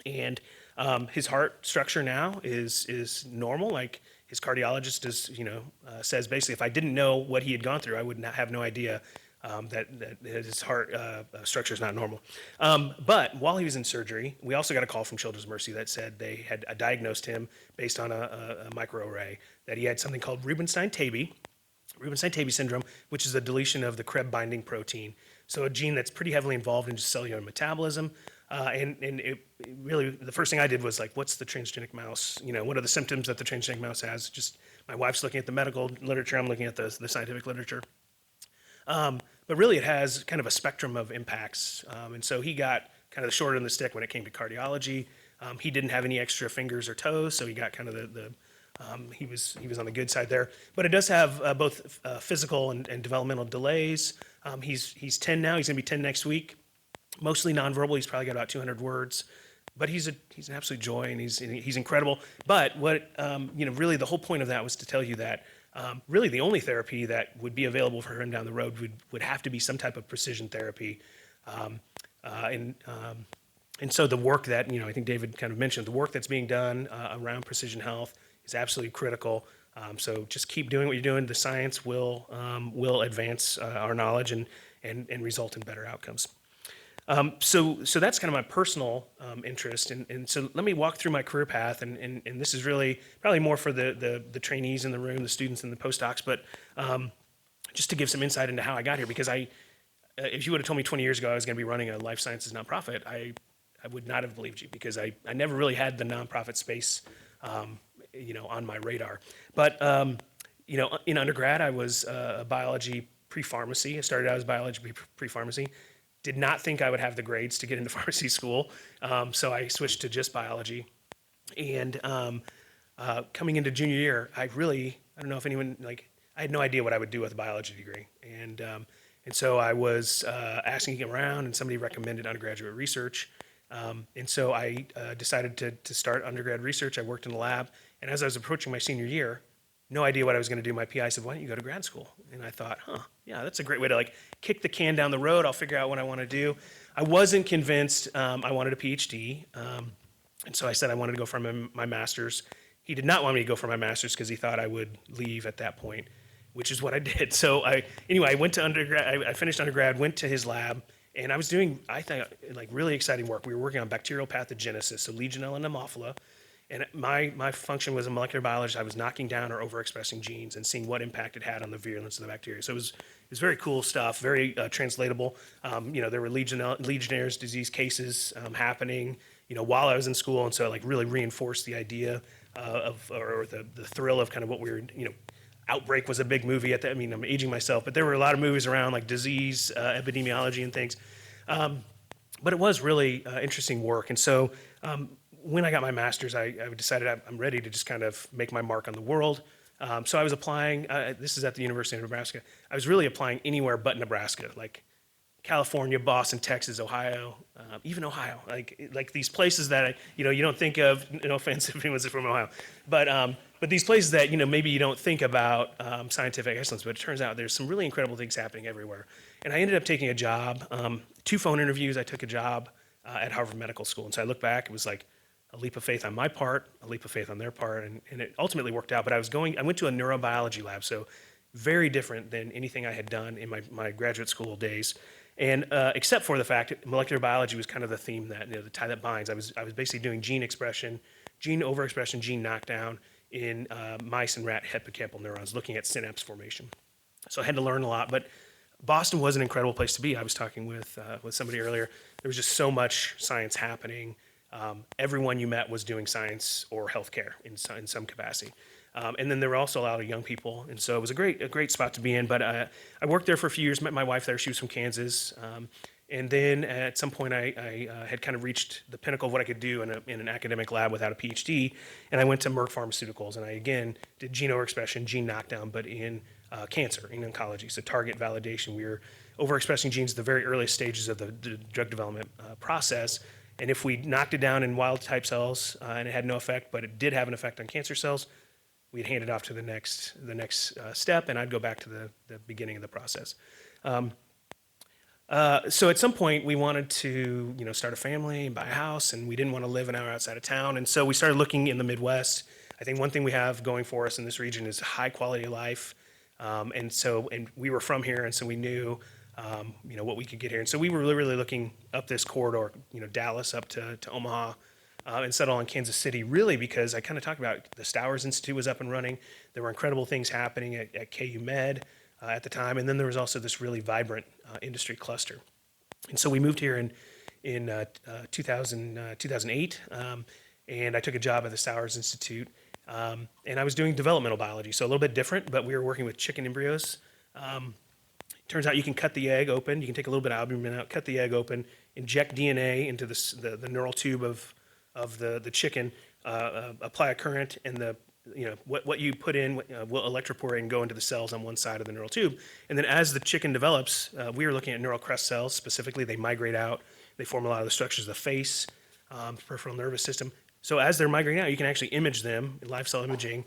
Speaker 1: And his heart structure now is normal. Like his cardiologist says, basically, if I didn't know what he had gone through, I would not have no idea that his heart structure is not normal. But while he was in surgery, we also got a call from Children's Mercy that said they had diagnosed him based on a microarray, that he had something called Rubinstein-Taby syndrome, which is a deletion of the Krebs binding protein. So a gene that's pretty heavily involved in just cellular metabolism. And it really, the first thing I did was like, what's the transgenic mouse? What are the symptoms that the transgenic mouse has? Just my wife's looking at the medical literature, I'm looking at the scientific literature. But really, it has kind of a spectrum of impacts. And so he got kind of the short end of the stick when it came to cardiology. He didn't have any extra fingers or toes, so he got kind of he was on the good side there. But it does have both physical and developmental delays. He's 10 now. He's going to be 10 next week. Mostly nonverbal. He's probably got about 200 words. But he's an absolute joy, and he's incredible. But what really the whole point of that was to tell you that really the only therapy that would be available for him down the road would have to be some type of precision therapy. And so the work that, I think David kind of mentioned, the work that's being done around precision health is absolutely critical. So just keep doing what you're doing. The science will advance our knowledge and result in better outcomes. So that's kind of my personal interest, and so let me walk through my career path, and this is really probably more for the trainees in the room, the students and the postdocs, but just to give some insight into how I got here, because if you would have told me 20 years ago I was going to be running a life sciences nonprofit, I would not have believed you, because I never really had the nonprofit space on my radar. But in undergrad I was a biology pre-pharmacy. I started out as biology pre-pharmacy. Did not think I would have the grades to get into pharmacy school, so I switched to just biology. And coming into junior year, I don't know if anyone, I had no idea what I would do with a biology degree. And so I was asking around, and somebody recommended undergraduate research. And so I decided to start undergrad research. I worked in the lab, and as I was approaching my senior year, no idea what I was going to do. My PI said, why don't you go to grad school? And I thought, yeah, that's a great way to like kick the can down the road. I'll figure out what I want to do. I wasn't convinced I wanted a PhD. And so I said I wanted to go for my master's. He did not want me to go for my master's because he thought I would leave at that point, which is what I did. So anyway, I went to undergrad, I finished undergrad, went to his lab, and I was doing, I think, like really exciting work. We were working on bacterial pathogenesis, so Legionella and Haemophila. And my function was a molecular biologist. I was knocking down or overexpressing genes and seeing what impact it had on the virulence of the bacteria. So it was very cool stuff, very translatable. There were Legionnaire's disease cases happening, while I was in school, and so it like really reinforced the idea or the thrill of kind of what we were, Outbreak was a big movie at that. I mean, I'm aging myself, but there were a lot of movies around like disease, epidemiology and things. But it was really interesting work. And so when I got my master's, I decided I'm ready to just kind of make my mark on the world. So I was applying, this is at the University of Nebraska. I was really applying anywhere but Nebraska, like California, Boston, Texas, Ohio, even Ohio, like these places that you don't think of. No offense if anyone's from Ohio, but these places that maybe you don't think about scientific excellence. But it turns out there's some really incredible things happening everywhere. And I ended up taking a job, 2 phone interviews. I took a job at Harvard Medical School, and so I look back, it was like a leap of faith on my part, a leap of faith on their part, and it ultimately worked out. But I went to a neurobiology lab, so very different than anything I had done in my graduate school days. And except for the fact that molecular biology was kind of the theme that, the tie that binds. I was basically doing gene expression, gene overexpression, gene knockdown in mice and rat hippocampal neurons, looking at synapse formation. So I had to learn a lot, but Boston was an incredible place to be. I was talking with somebody earlier. There was just so much science happening. Everyone you met was doing science or healthcare in some capacity. And then there were also a lot of young people, and so it was a great spot to be in. But I worked there for a few years, met my wife there. She was from Kansas. And then at some point, I had kind of reached the pinnacle of what I could do in an academic lab without a PhD. And I went to Merck Pharmaceuticals, and I, again, did gene overexpression, gene knockdown, but in cancer, in oncology. So target validation. We were overexpressing genes at the very earliest stages of the drug development process. And if we knocked it down in wild type cells and it had no effect, but it did have an effect on cancer cells, we'd hand it off to the next step, and I'd go back to the beginning of the process. So at some point, we wanted to start a family and buy a house, and we didn't want to live an hour outside of town. And so we started looking in the Midwest. I think one thing we have going for us in this region is high quality of life. And we were from here, and so we knew what we could get here. And so we were really looking up this corridor, Dallas up to Omaha, and settle on Kansas City, really because I kind of talked about the Stowers Institute was up and running. There were incredible things happening at KU Med at the time, and then there was also this really vibrant industry cluster. And so we moved here in 2008, and I took a job at the Stowers Institute, and I was doing developmental biology, so a little bit different, but we were working with chicken embryos. Turns out you can cut the egg open, you can take a little bit of albumin out, cut the egg open, inject DNA into the neural tube of the chicken, apply a current, and what you put in will electroporate and go into the cells on one side of the neural tube. And then as the chicken develops, we were looking at neural crest cells specifically. They migrate out. They form a lot of the structures of the face, peripheral nervous system. So as they're migrating out, you can actually image them in live cell imaging.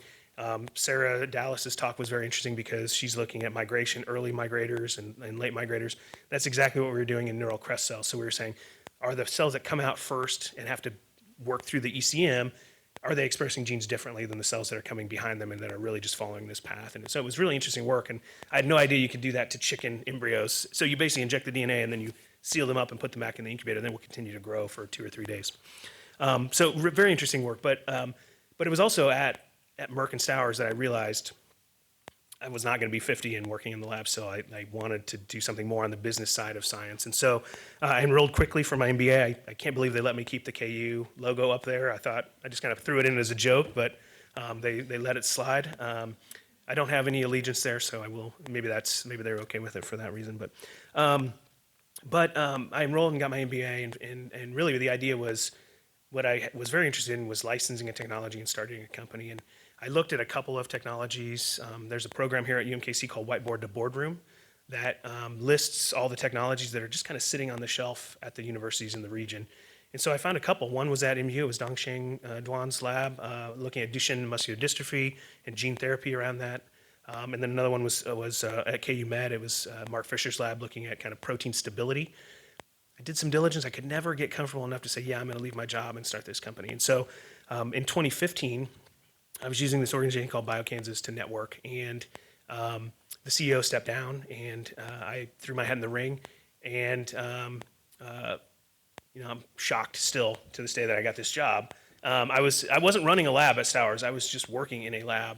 Speaker 1: Sarah Dallas's talk was very interesting because she's looking at migration, early migrators and late migrators. That's exactly what we were doing in neural crest cells. So we were saying, are the cells that come out first and have to work through the ECM, are they expressing genes differently than the cells that are coming behind them and that are really just following this path? And so it was really interesting work, and I had no idea you could do that to chicken embryos. So you basically inject the DNA and then you seal them up and put them back in the incubator, and then we'll continue to grow for 2 or 3 days. So very interesting work, but it was also at Merck and Stowers that I realized I was not going to be 50 and working in the lab, so I wanted to do something more on the business side of science. And so I enrolled quickly for my MBA. I can't believe they let me keep the KU logo up there. I thought I just kind of threw it in as a joke, but they let it slide. I don't have any allegiance there, so I will. Maybe they're okay with it for that reason. But I enrolled and got my MBA, and really the idea was what I was very interested in was licensing a technology and starting a company. And I looked at a couple of technologies. There's a program here at UMKC called Whiteboard to Boardroom that lists all the technologies that are just kind of sitting on the shelf at the universities in the region. And so I found a couple. One was at MU, it was Dongxing Duan's lab, looking at Duchenne muscular dystrophy and gene therapy around that. And then another one was at KU Med. It was Mark Fisher's lab looking at kind of protein stability. I did some diligence. I could never get comfortable enough to say, yeah, I'm going to leave my job and start this company. And so in 2015, I was using this organization called BioNexus to network, and the CEO stepped down, and I threw my hat in the ring, and I'm shocked still to this day that I got this job. I wasn't running a lab at Stowers. I was just working in a lab,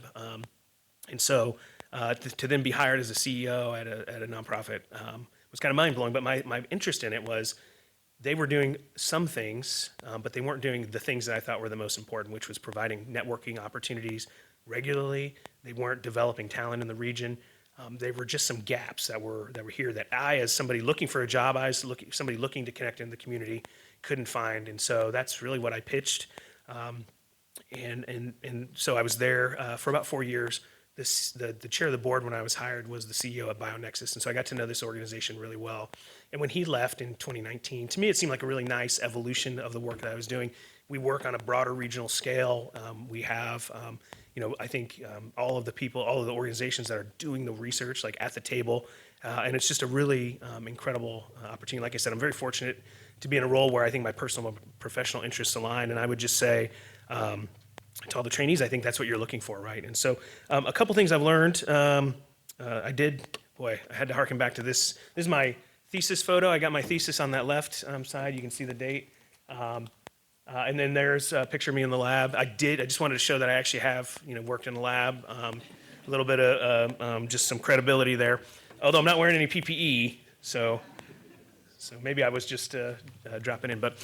Speaker 1: and so to then be hired as a CEO at a nonprofit was kind of mind blowing. But my interest in it was they were doing some things, but they weren't doing the things that I thought were the most important, which was providing networking opportunities regularly. They weren't developing talent in the region. They were just some gaps that were here that I, as somebody looking for a job, somebody looking to connect in the community, couldn't find. And so that's really what I pitched. And so I was there for about 4 years. The chair of the board when I was hired was the CEO at BioNexus, and so I got to know this organization really well. And when he left in 2019, to me it seemed like a really nice evolution of the work that I was doing. We work on a broader regional scale. We have, I think all of the organizations that are doing the research, like at the table, and it's just a really incredible opportunity. Like I said, I'm very fortunate to be in a role where I think my personal and professional interests align, and I would just say, to all the trainees, I think that's what you're looking for, right? And so a couple things I've learned. I had to harken back to this. This is my thesis photo. I got my thesis on that left side. You can see the date. And then there's a picture of me in the lab. I just wanted to show that I actually have, worked in the lab. A little bit of just some credibility there. Although I'm not wearing any PPE, so maybe I was just dropping in. But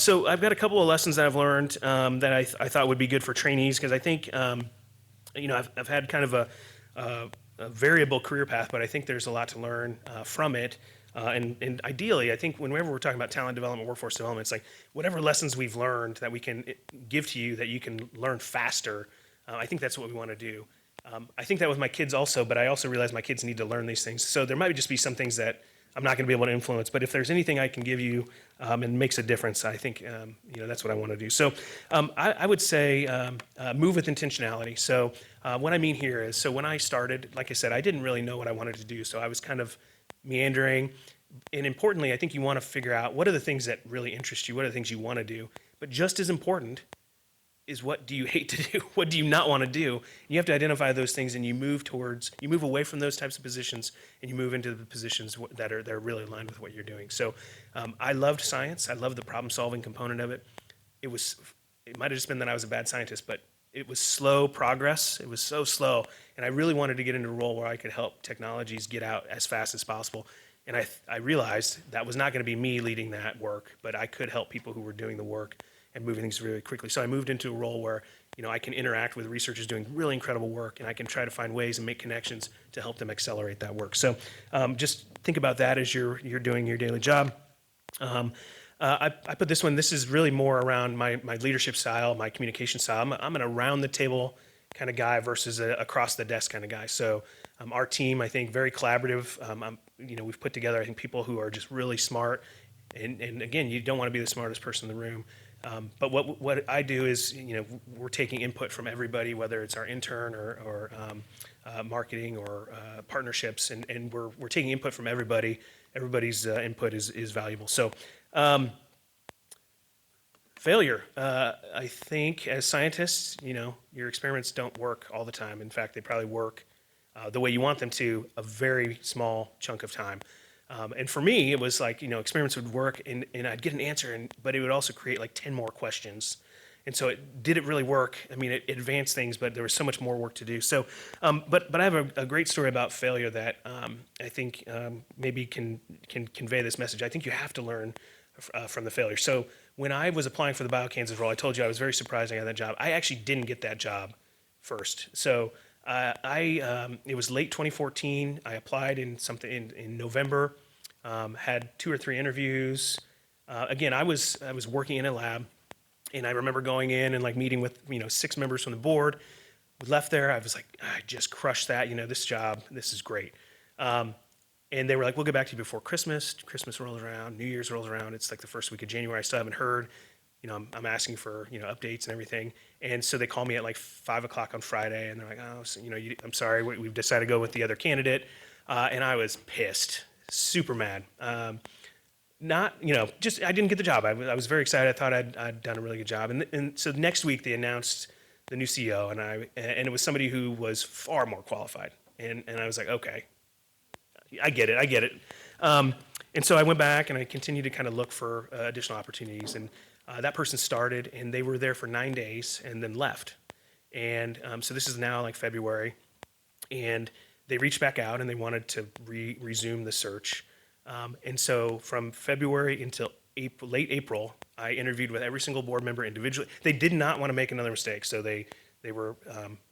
Speaker 1: so I've got a couple of lessons that I've learned that I thought would be good for trainees, because I think, I've had kind of a variable career path, but I think there's a lot to learn from it. And ideally, I think whenever we're talking about talent development, workforce development, it's like whatever lessons we've learned that we can give to you that you can learn faster, I think that's what we want to do. I think that with my kids also, but I also realize my kids need to learn these things. So there might just be some things that I'm not going to be able to influence, but if there's anything I can give you and makes a difference, I think that's what I want to do. So I would say move with intentionality. So what I mean here is, so when I started, like I said, I didn't really know what I wanted to do, so I was kind of meandering. And importantly, I think you want to figure out what are the things that really interest you, what are the things you want to do, but just as important is what do you hate to do? What do you not want to do? You have to identify those things, and you move away from those types of positions, and you move into the positions that are really aligned with what you're doing. So I loved science. I loved the problem-solving component of it. It might have just been that I was a bad scientist, but it was slow progress. It was so slow, and I really wanted to get into a role where I could help technologies get out as fast as possible. And I realized that was not going to be me leading that work, but I could help people who were doing the work and moving things really quickly. So I moved into a role where I can interact with researchers doing really incredible work, and I can try to find ways and make connections to help them accelerate that work. So just think about that as you're doing your daily job. I put this one. This is really more around my leadership style, my communication style. I'm an around the table kind of guy versus a across the desk kind of guy. So our team, I think, very collaborative. We've put together, I think, people who are just really smart. And again, you don't want to be the smartest person in the room. But what I do is, we're taking input from everybody, whether it's our intern or marketing or partnerships, and we're taking input from everybody. Everybody's input is valuable. So failure. I think as scientists, your experiments don't work all the time. In fact, they probably work the way you want them to a very small chunk of time. And for me, it was like, experiments would work and I'd get an answer, but it would also create like 10 more questions. And so did it really work? I mean, it advanced things, but there was so much more work to do. So, but I have a great story about failure that I think maybe can convey this message. I think you have to learn from the failure. So when I was applying for the BioNexus role, I told you I was very surprised I got that job. I actually didn't get that job first. So it was late 2014. I applied in November, had 2 or 3 interviews. Again, I was working in a lab, and I remember going in and like meeting with 6 members from the board. We left there. I was like, I just crushed that. This job. This is great. And they were like, we'll get back to you before Christmas. Christmas rolls around, New Year's rolls around. It's like the first week of January. I still haven't heard. I'm asking for, updates and everything. And so they call me at like 5 o'clock on Friday, and they're like, oh, so, I'm sorry, we've decided to go with the other candidate. And I was pissed, super mad. Just I didn't get the job. I was very excited. I thought I'd done a really good job. And so next week they announced the new CEO, and it was somebody who was far more qualified. And I was like, okay, I get it. And so I went back and I continued to kind of look for additional opportunities. And that person started, and they were there for 9 days and then left. And so this is now like February, and they reached back out and they wanted to resume the search. And so from February until late April, I interviewed with every single board member individually. They did not want to make another mistake, so they were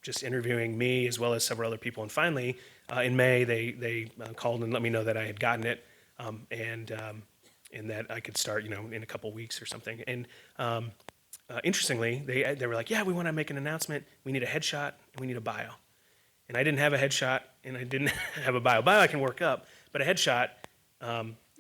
Speaker 1: just interviewing me as well as several other people. And finally, in May, they called and let me know that I had gotten it, and that I could start, in a couple weeks or something. And interestingly, they were like, yeah, we want to make an announcement. We need a headshot and we need a bio. And I didn't have a headshot and I didn't have a bio. Bio I can work up, but a headshot,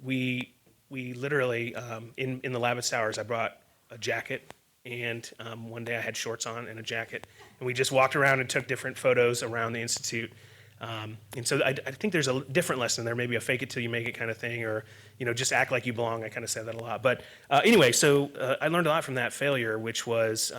Speaker 1: we literally, in the lab at Stowers, I brought a jacket, and one day I had shorts on and a jacket, and we just walked around and took different photos around the Institute. And so I think there's a different lesson there, maybe a fake it till you make it kind of thing, or, just act like you belong. I kind of said that a lot. But anyway, so I learned a lot from that failure, which was,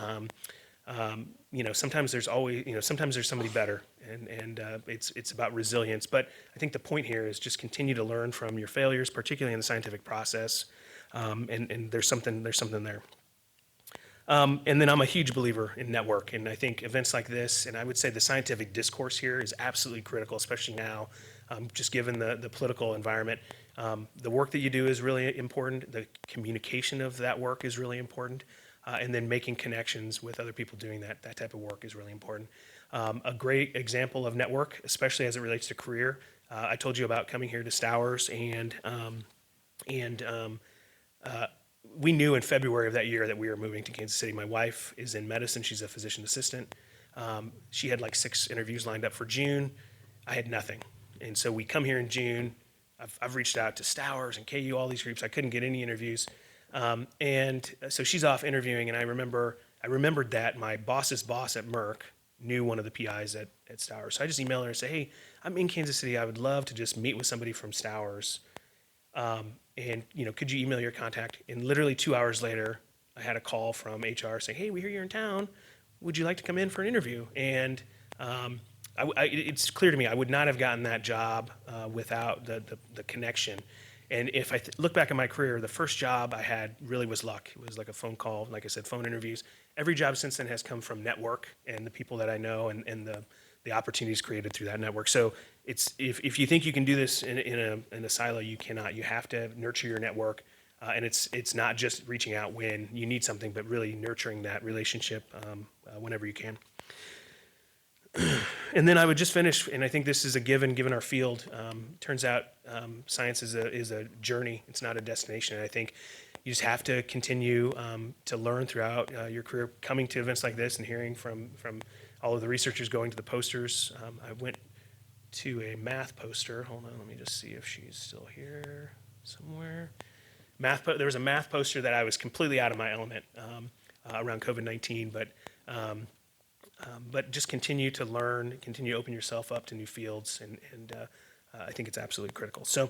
Speaker 1: sometimes there's always, sometimes there's somebody better, and it's about resilience. But I think the point here is just continue to learn from your failures, particularly in the scientific process, and there's something there. And then I'm a huge believer in network, and I think events like this, and I would say the scientific discourse here is absolutely critical, especially now, just given the political environment. The work that you do is really important. The communication of that work is really important. And then making connections with other people doing that type of work is really important. A great example of network, especially as it relates to career, I told you about coming here to Stowers, and we knew in February of that year that we were moving to Kansas City. My wife is in medicine. She's a physician assistant. She had like 6 interviews lined up for June. I had nothing. And so we come here in June. I've reached out to Stowers and KU, all these groups. I couldn't get any interviews. And so she's off interviewing, and I remembered that my boss's boss at Merck knew one of the PIs at Stowers. So I just emailed her and said, hey, I'm in Kansas City. I would love to just meet with somebody from Stowers. And could you email your contact? And literally 2 hours later, I had a call from HR saying, hey, we hear you're in town. Would you like to come in for an interview? And it's clear to me I would not have gotten that job without the connection. And if I look back at my career, the first job I had really was luck. It was like a phone call, like I said, phone interviews. Every job since then has come from network and the people that I know and the opportunities created through that network. So it's if you think you can do this in a silo, you cannot. You have to nurture your network, and it's not just reaching out when you need something, but really nurturing that relationship whenever you can. And then I would just finish, and I think this is a given our field. Turns out science is a journey. It's not a destination. And I think you just have to continue to learn throughout your career, coming to events like this and hearing from all of the researchers, going to the posters. I went to a math poster. Hold on, let me just see if she's still here somewhere. There was a math poster that I was completely out of my element around COVID-19, but just continue to learn, continue to open yourself up to new fields, and I think it's absolutely critical. So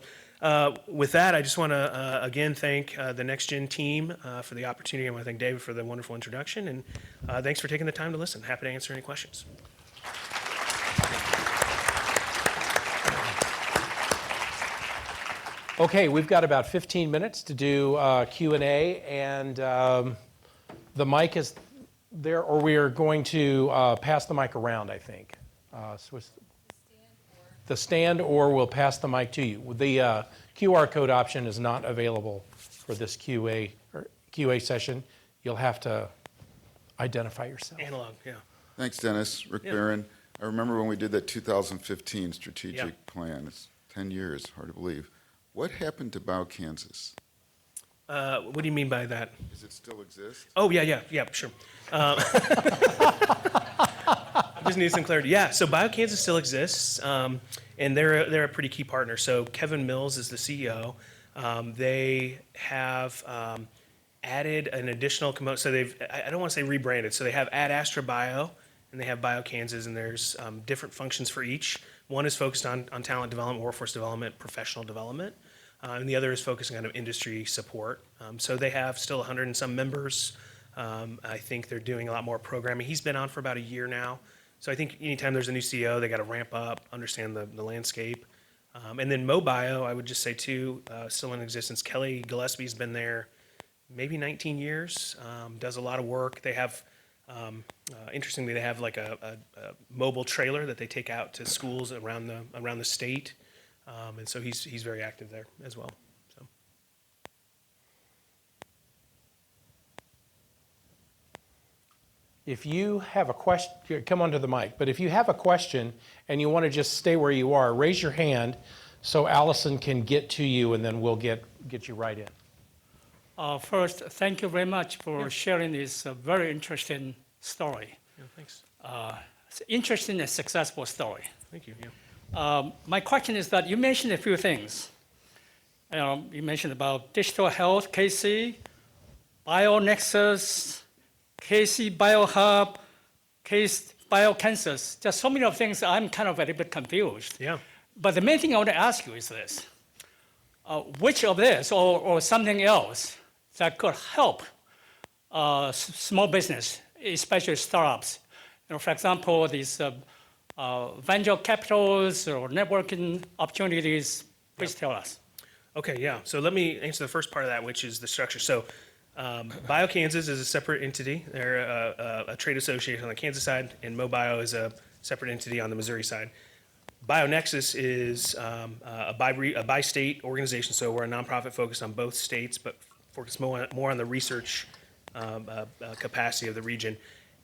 Speaker 1: with that, I just want to again thank the NextGen team for the opportunity. I want to thank David for the wonderful introduction, and thanks for taking the time to listen. Happy to answer any questions.
Speaker 2: Okay, we've got about 15 minutes to do Q&A, and the mic is there, or we are going to pass the mic around, I think. So it's the stand, or we'll pass the mic to you. The QR code option is not available for this QA session. You'll have to identify yourself.
Speaker 1: Analog, yeah.
Speaker 3: Thanks, Dennis. Rick Barron. I remember when we did that 2015 strategic plan. It's 10 years, hard to believe. What happened to BioNexus?
Speaker 1: What do you mean by that?
Speaker 3: Does it still exist?
Speaker 1: Oh, yeah, sure. Just need some clarity. Yeah, so BioKansas still exists, and they're a pretty key partner. So Kevin Mills is the CEO. They have added an additional component. So I don't want to say rebranded. So they have Ad Astra Bio, and they have BioKansas, and there's different functions for each. One is focused on talent development, workforce development, professional development, and the other is focusing on industry support. So they have still 100 and some members. I think they're doing a lot more programming. He's been on for about a year now. So I think anytime there's a new CEO, they got to ramp up, understand the landscape. And then MoBio, I would just say too, still in existence. Kelly Gillespie's been there maybe 19 years, does a lot of work. They have, interestingly, they have like a mobile trailer that they take out to schools around the state. And so he's very active there as well. So.
Speaker 2: If you have a question, come onto the mic, but if you have a question and you want to just stay where you are, raise your hand so Allison can get to you and then we'll get you right in.
Speaker 4: First, thank you very much for sharing this very interesting story.
Speaker 1: Yeah, thanks.
Speaker 4: It's interesting and successful story.
Speaker 1: Thank you. Yeah.
Speaker 4: My question is that you mentioned a few things. You mentioned about digital health, KC, BioNexus, KC BioHub, KC BioKansas. Just so many of things I'm kind of a little bit confused.
Speaker 1: Yeah.
Speaker 4: But the main thing I want to ask you is this. Which of this or something else that could help small business, especially startups? For example, these venture capitals or networking opportunities, please tell us.
Speaker 1: Okay, yeah. So let me answer the first part of that, which is the structure. So BioKansas is a separate entity. They're a trade association on the Kansas side, and MoBio is a separate entity on the Missouri side. BioNexus is a bi-state organization, so we're a nonprofit focused on both states, but focused more on the research capacity of the region.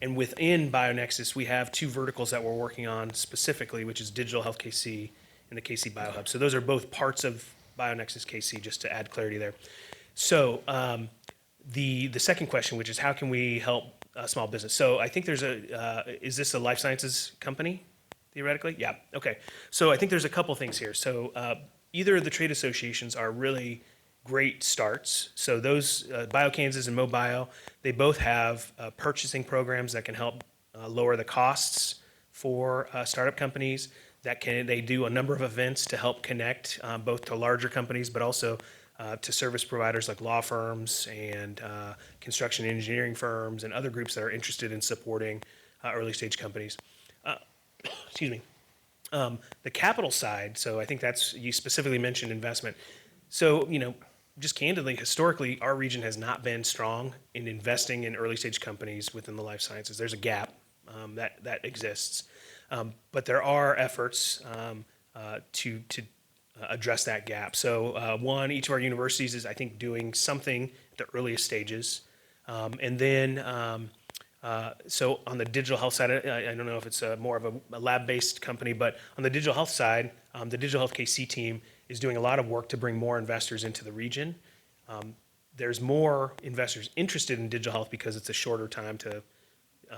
Speaker 1: And within BioNexus, we have two verticals that we're working on specifically, which is Digital Health KC and the KC BioHub. So those are both parts of BioNexus KC, just to add clarity there. So the second question, which is how can we help small business? So I think there's is this a life sciences company, theoretically? Yeah, okay. So I think there's a couple things here. So either of the trade associations are really great starts. So those, BioKansas and MoBio, they both have purchasing programs that can help lower the costs for startup companies. They do a number of events to help connect both to larger companies, but also to service providers like law firms and construction engineering firms and other groups that are interested in supporting early stage companies. Excuse me. The capital side, so I think you specifically mentioned investment. So, just candidly, historically, our region has not been strong in investing in early stage companies within the life sciences. There's a gap that exists. But there are efforts to address that gap. So one, each of our universities is, I think, doing something at the earliest stages. And then, so on the digital health side, I don't know if it's more of a lab-based company, but on the digital health side, the Digital Health KC team is doing a lot of work to bring more investors into the region. There's more investors interested in digital health because it's a shorter time to,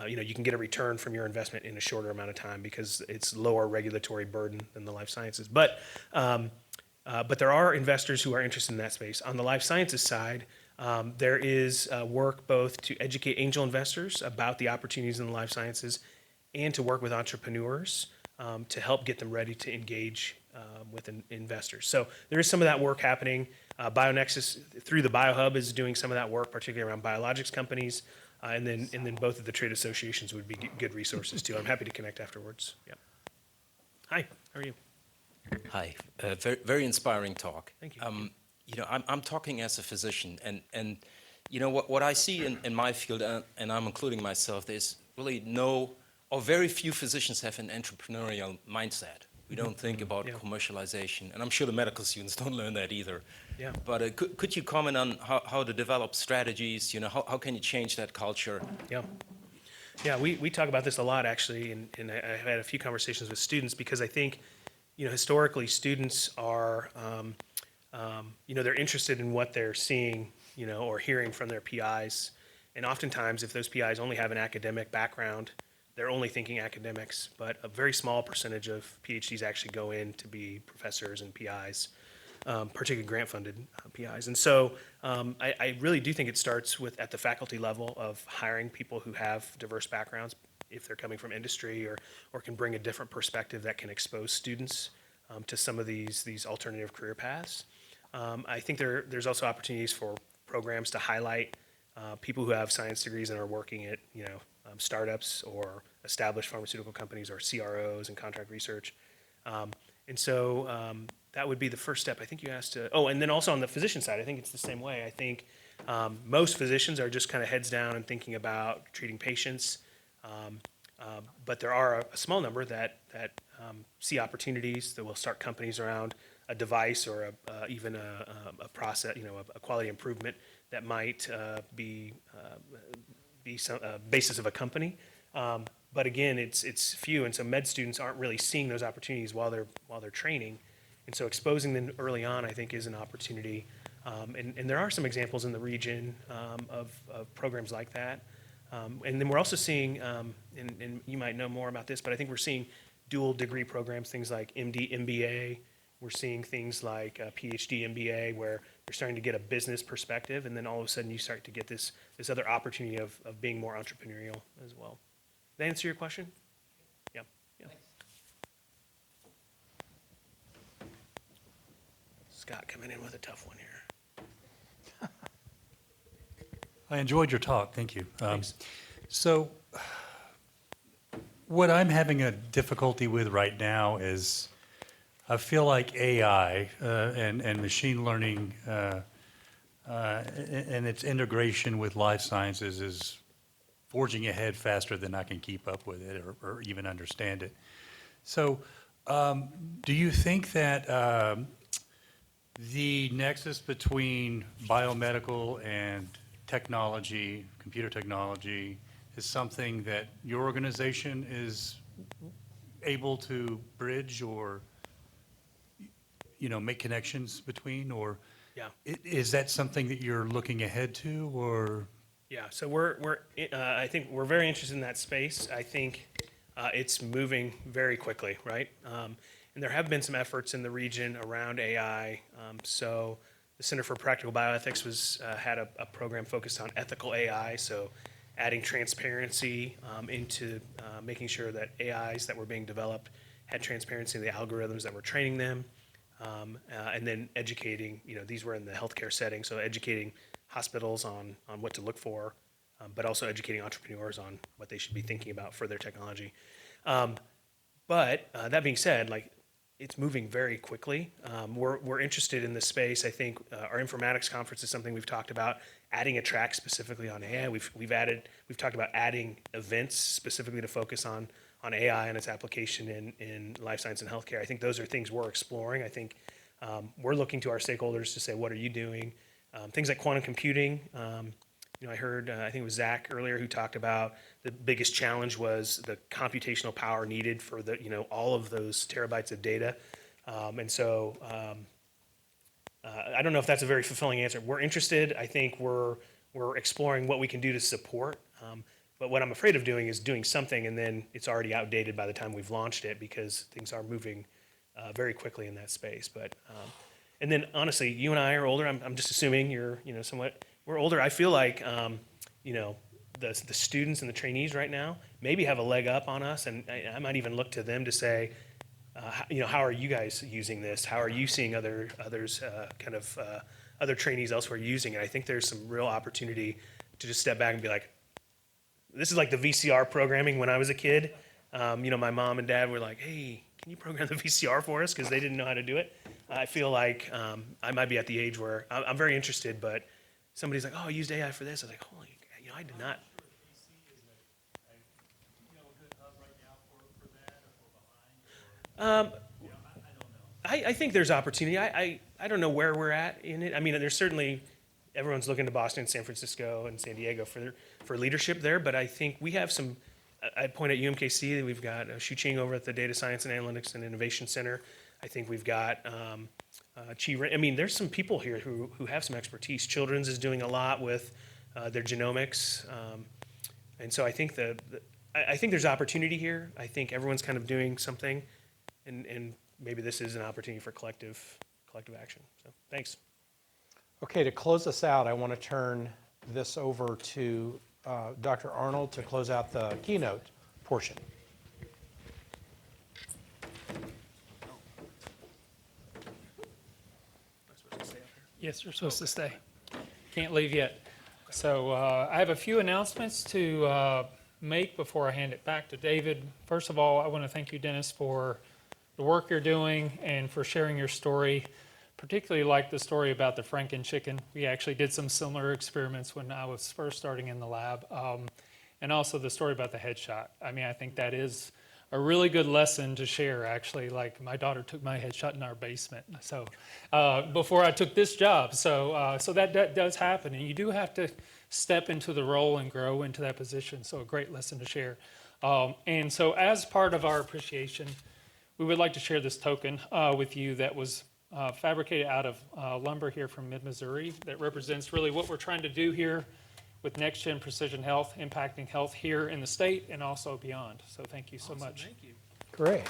Speaker 1: you can get a return from your investment in a shorter amount of time because it's lower regulatory burden than the life sciences. But there are investors who are interested in that space. On the life sciences side, there is work both to educate angel investors about the opportunities in the life sciences and to work with entrepreneurs to help get them ready to engage with investors. So there is some of that work happening. BioNexus, through the BioHub, is doing some of that work, particularly around biologics companies. And then both of the trade associations would be good resources too. I'm happy to connect afterwards. Yeah. Hi, how are you?
Speaker 5: Hi, very, very inspiring talk.
Speaker 1: Thank you.
Speaker 5: I'm talking as a physician, and what I see in my field, and I'm including myself, there's really no or very few physicians have an entrepreneurial mindset. We don't think about commercialization, and I'm sure the medical students don't learn that either.
Speaker 1: Yeah.
Speaker 5: But could you comment on how to develop strategies? How can you change that culture?
Speaker 1: Yeah. Yeah, we talk about this a lot, actually, and I've had a few conversations with students because I think, historically, students are, they're interested in what they're seeing, or hearing from their PIs. And oftentimes, if those PIs only have an academic background, they're only thinking academics, but a very small percentage of PhDs actually go in to be professors and PIs, particularly grant-funded PIs. And so I really do think it starts with at the faculty level of hiring people who have diverse backgrounds, if they're coming from industry or can bring a different perspective that can expose students to some of these alternative career paths. I think there's also opportunities for programs to highlight people who have science degrees and are working at startups or established pharmaceutical companies or CROs and contract research. And so that would be the first step. I think you asked to, and then also on the physician side, I think it's the same way. I think most physicians are just kind of heads down and thinking about treating patients. But there are a small number that see opportunities, that will start companies around a device or even a process, a quality improvement that might be some basis of a company. But again, it's few, and so med students aren't really seeing those opportunities while they're training, and so exposing them early on, I think, is an opportunity. And there are some examples in the region of programs like that. And then we're also seeing, and you might know more about this, but I think we're seeing dual degree programs, things like MD, MBA. We're seeing things like PhD, MBA, where you're starting to get a business perspective, and then all of a sudden you start to get this other opportunity of being more entrepreneurial as well. Did that answer your question? Yeah. Scott coming in with a tough one here.
Speaker 6: I enjoyed your talk. Thank you.
Speaker 1: Thanks.
Speaker 6: So what I'm having a difficulty with right now is I feel like AI and machine learning and its integration with life sciences is forging ahead faster than I can keep up with it or even understand it. So do you think that the nexus between biomedical and technology, computer technology, is something that your organization is able to bridge or make connections between, or
Speaker 1: Yeah.
Speaker 6: is that something that you're looking ahead to, or?
Speaker 1: Yeah, so I think we're very interested in that space. I think it's moving very quickly, right? And there have been some efforts in the region around AI. So the Center for Practical Bioethics had a program focused on ethical AI, so adding transparency into making sure that AIs that were being developed had transparency in the algorithms that were training them, and then educating, these were in the healthcare setting, so educating hospitals on what to look for, but also educating entrepreneurs on what they should be thinking about for their technology. But that being said, it's moving very quickly. We're interested in this space. I think our informatics conference is something we've talked about, adding a track specifically on AI. We've talked about adding events specifically to focus on AI and its application in life science and healthcare. I think those are things we're exploring. I think we're looking to our stakeholders to say, what are you doing? Things like quantum computing. I heard, I think it was Zach earlier who talked about the biggest challenge was the computational power needed for all of those terabytes of data. And so I don't know if that's a very fulfilling answer. We're interested. I think we're exploring what we can do to support. But what I'm afraid of doing is doing something and then it's already outdated by the time we've launched it, because things are moving very quickly in that space. But and then honestly, you and I are older. I'm just assuming you're somewhat. We're older. I feel like the students and the trainees right now maybe have a leg up on us, and I might even look to them to say, how are you guys using this? How are you seeing others other trainees elsewhere using it? I think there's some real opportunity to just step back and be like, this is like the VCR programming when I was a kid. My mom and dad were like, hey, can you program the VCR for us? Because they didn't know how to do it. I feel like I might be at the age where I'm very interested, but somebody's like, oh, I used AI for this. I was like, holy, I did not. I think there's opportunity. I don't know where we're at in it. I mean, there's certainly, everyone's looking to Boston, San Francisco, and San Diego for leadership there, but I think we have some, I'd point at UMKC, we've got Shu-Ching over at the Data Science and Analytics and Innovation Center. I think we've got there's some people here who have some expertise. Children's is doing a lot with their genomics. And so I think I think there's opportunity here. I think everyone's kind of doing something, and maybe this is an opportunity for collective action. So thanks.
Speaker 2: Okay, to close us out, I want to turn this over to Dr. Arnold to close out the keynote portion.
Speaker 7: Yes, you're supposed to stay. Can't leave yet. So I have a few announcements to make before I hand it back to David. First of all, I want to thank you, Dennis, for the work you're doing and for sharing your story. Particularly like the story about the Franken chicken. We actually did some similar experiments when I was first starting in the lab. And also the story about the headshot. I mean, I think that is a really good lesson to share, actually. Like, my daughter took my headshot in our basement, so before I took this job. So that does happen, and you do have to step into the role and grow into that position. So a great lesson to share. And so as part of our appreciation, we would like to share this token with you that was fabricated out of lumber here from mid-Missouri that represents really what we're trying to do here with NextGen Precision Health, impacting health here in the state and also beyond. So thank you so much.
Speaker 1: Thank you.
Speaker 2: Great.